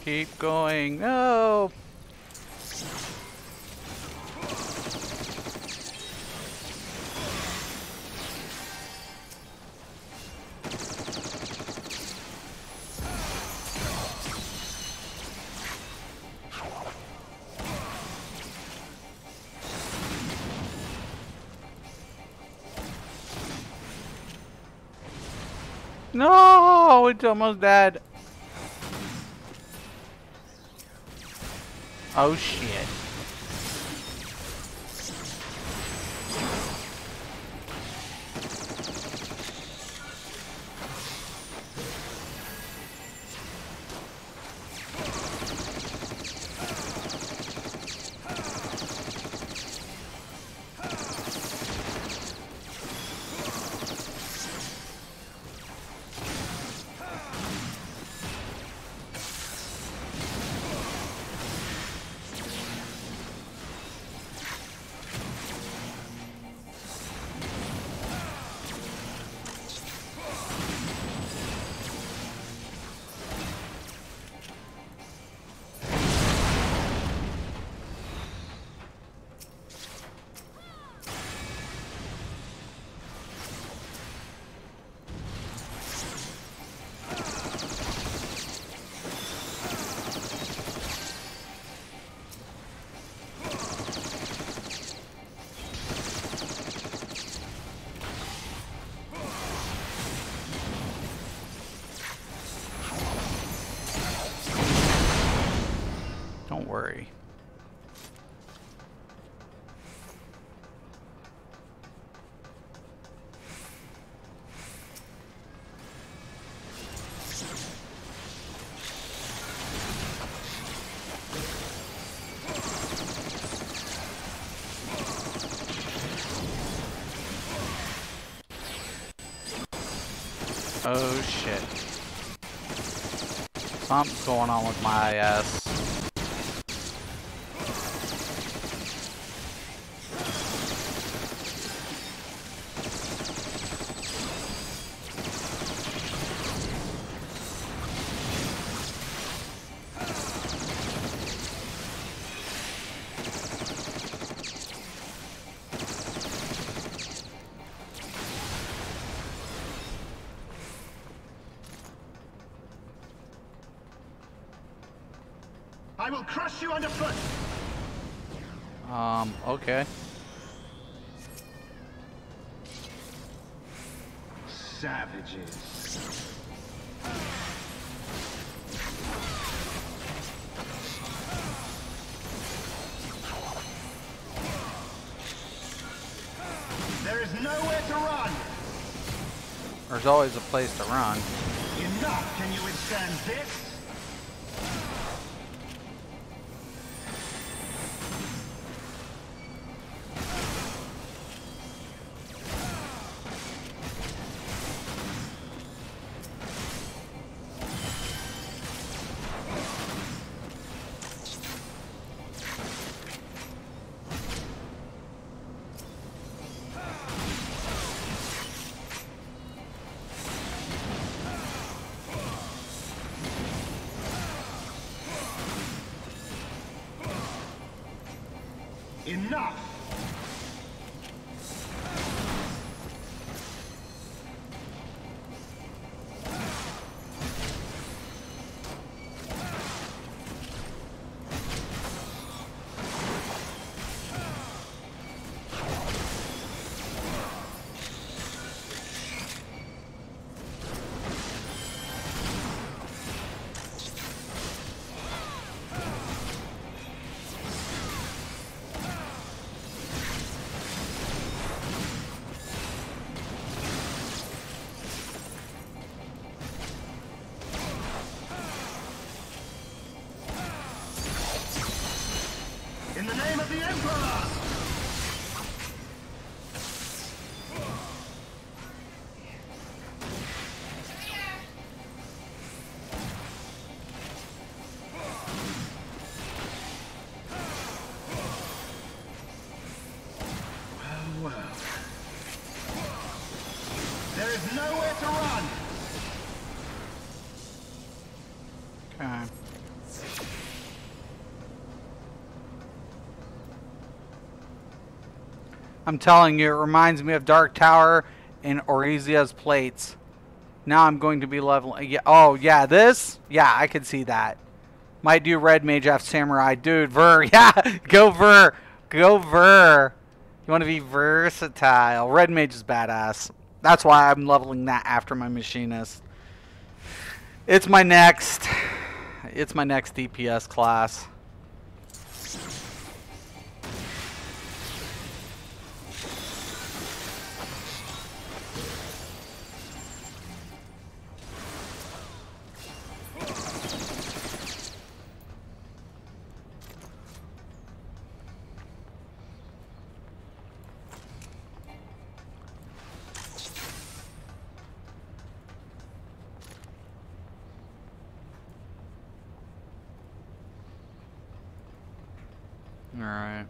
Speaker 1: Keep going. No. No, it's almost dead. Oh shit. Oh shit. Something's going on with my ass.
Speaker 2: I will crush you underfoot.
Speaker 1: Okay.
Speaker 2: Savages. There is nowhere to run.
Speaker 1: There's always a place to run.
Speaker 2: Enough! Can you withstand this? Enough! In the name of the Emperor! Well, well. There is nowhere to run!
Speaker 1: Okay. I'm telling you, it reminds me of Dark Tower and Orizia's plates. Now I'm going to be leveling. Yeah, oh, yeah, this? Yeah, I could see that. Might do Red Mage F Samurai. Dude, Ver. Yeah, go Ver. Go Ver. You want to be versatile. Red Mage is badass. That's why I'm leveling that after my Machinist. It's my next DPS class. All right.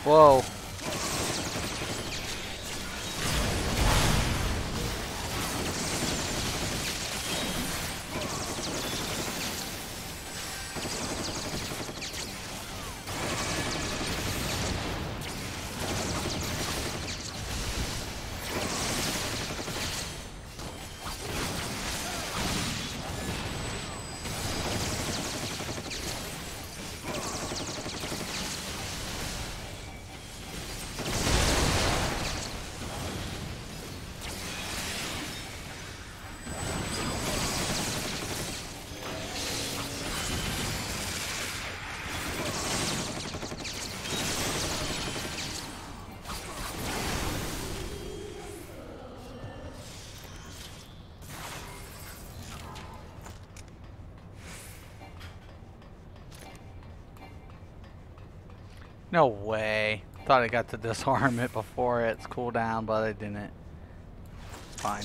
Speaker 1: Whoa. No way. Thought I got to disarm it before its cooldown, but I didn't. It's fine.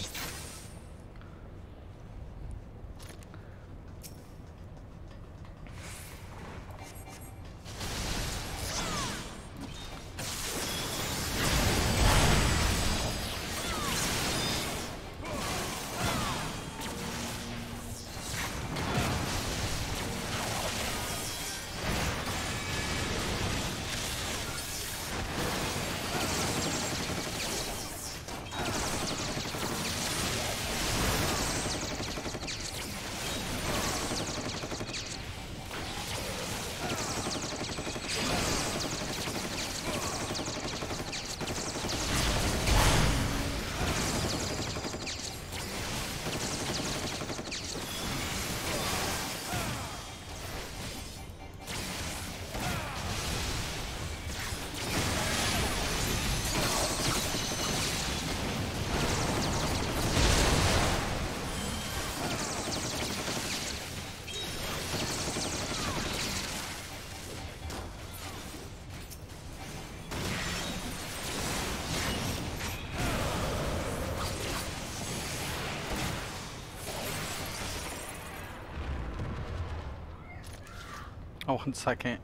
Speaker 1: Oh, 1 second.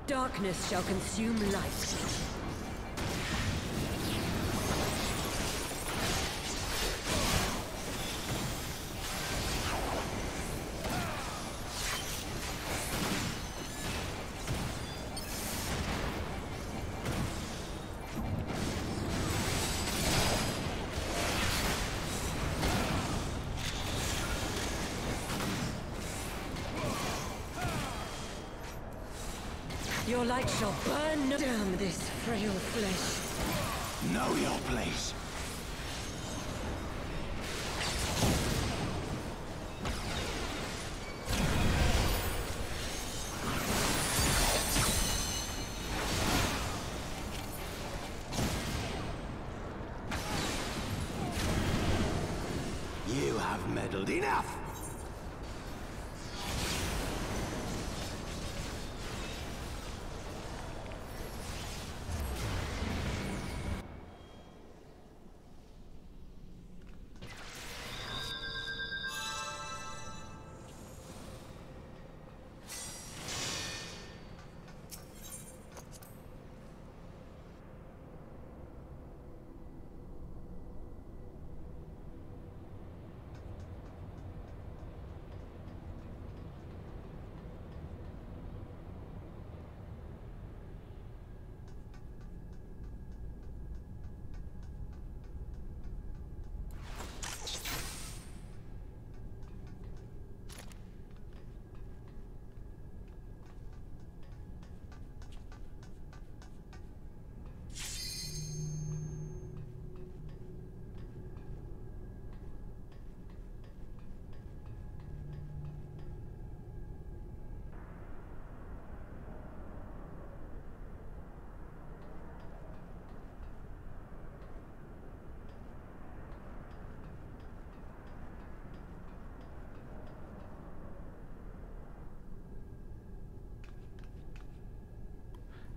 Speaker 3: Darkness shall consume light. Your light shall burn. Damn this frail flesh.
Speaker 2: Know your place. You have meddled enough.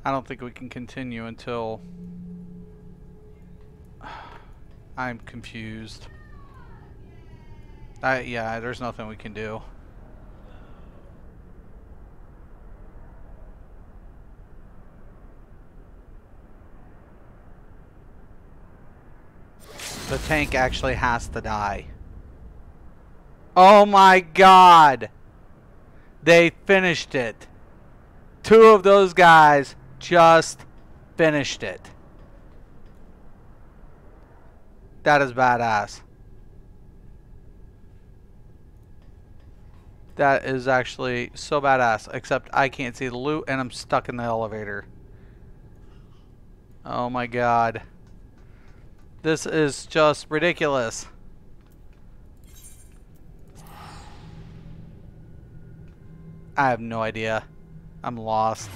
Speaker 1: I don't think we can continue until I'm confused. Yeah, there's nothing we can do. The tank actually has to die. Oh my god! They finished it. 2 of those guys just finished it. That is badass. That is actually so badass. Except I can't see the loot and I'm stuck in the elevator. Oh my god. This is just ridiculous. I have no idea. I'm lost.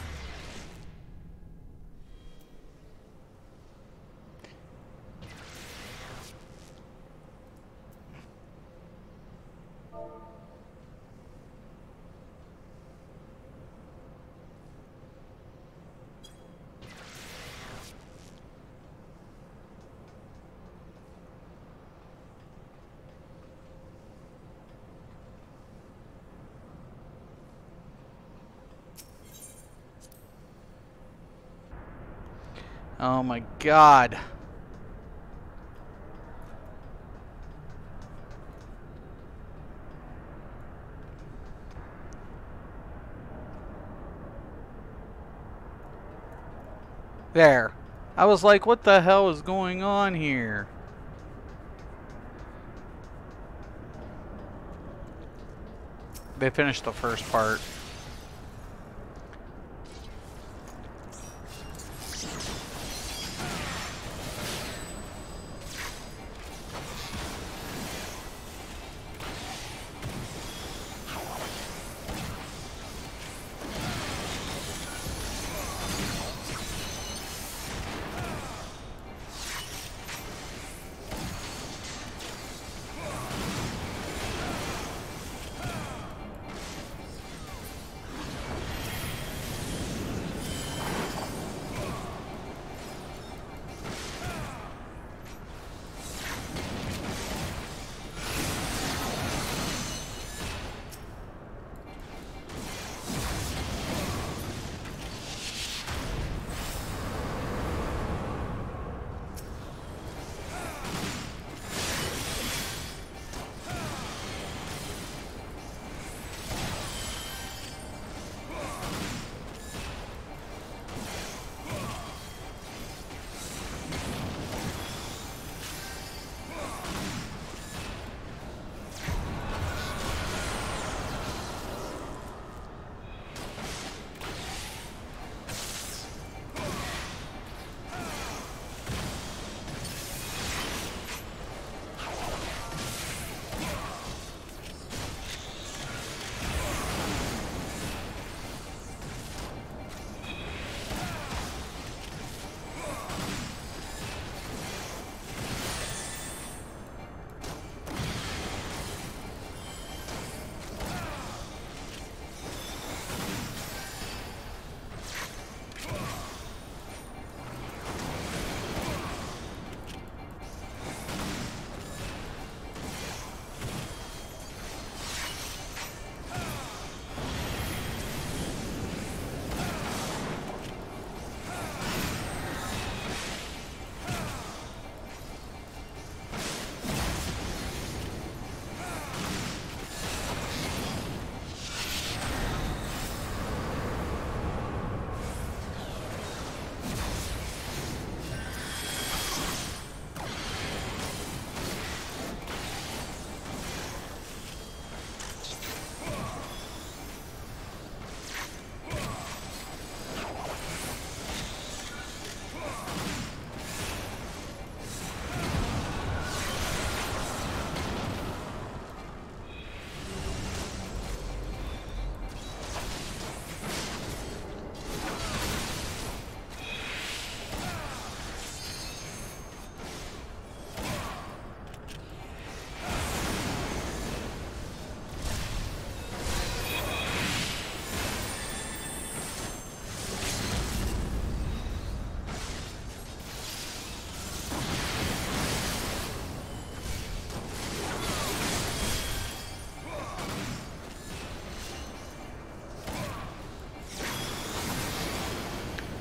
Speaker 1: Oh my god. There. I was like, what the hell is going on here? They finished the first part.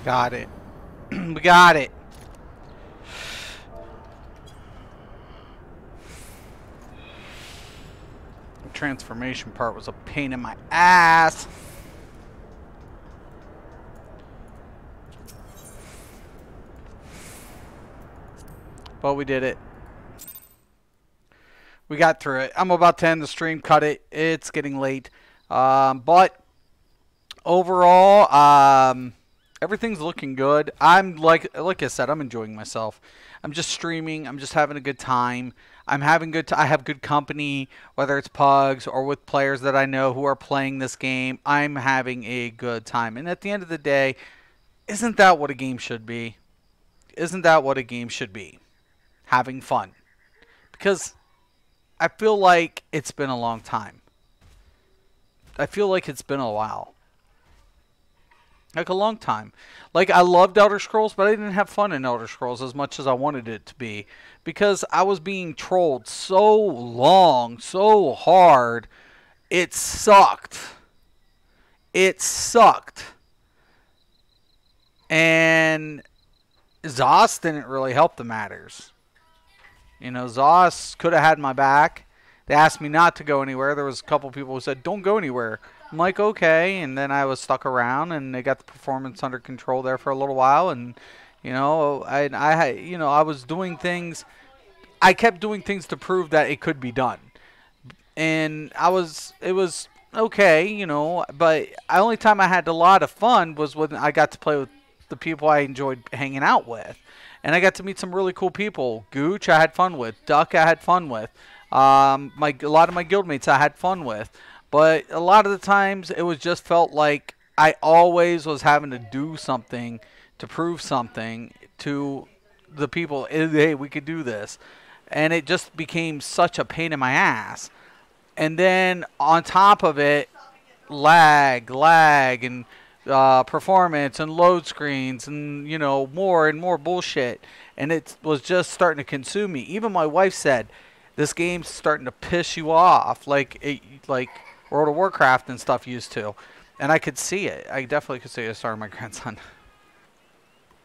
Speaker 1: Got it. We got it. The transformation part was a pain in my ass. But we did it. We got through it. I'm about to end the stream. Cut it. It's getting late. But overall, everything's looking good. I'm like I said, I'm enjoying myself. I'm just streaming. I'm just having a good time. I have good company, whether it's pugs or with players that I know who are playing this game. I'm having a good time. And at the end of the day, isn't that what a game should be? Isn't that what a game should be? Having fun. Because I feel like it's been a long time. I feel like it's been a while. Like a long time. Like, I loved Elder Scrolls, but I didn't have fun in Elder Scrolls as much as I wanted it to be. Because I was being trolled so long, so hard. It sucked. It sucked. And Zos didn't really help the matters. You know, Zos could have had my back. They asked me not to go anywhere. There was a couple people who said, don't go anywhere. I'm like, okay. And then I was stuck around, and they got the performance under control there for a little while. And, you know, I was doing things. I kept doing things to prove that it could be done. And it was okay, you know. But the only time I had a lot of fun was when I got to play with the people I enjoyed hanging out with. And I got to meet some really cool people. Gooch, I had fun with. Duck, I had fun with. A lot of my guildmates I had fun with. But a lot of the times, it was just felt like I always was having to do something to prove something to the people. Hey, we could do this. And it just became such a pain in my ass. And then on top of it, lag, and performance and load screens and, you know, more and more bullshit. And it was just starting to consume me. Even my wife said, this game's starting to piss you off like World of Warcraft and stuff used to. And I could see it. I definitely could see it. Sorry, my grandson.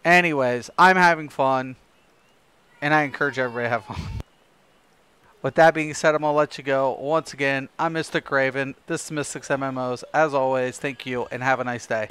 Speaker 1: Anyways, I'm having fun. And I encourage everybody to have fun. With that being said, I'm going to let you go. Once again, I'm Mystic Raven. This is Mystics MMOs. As always, thank you and have a nice day.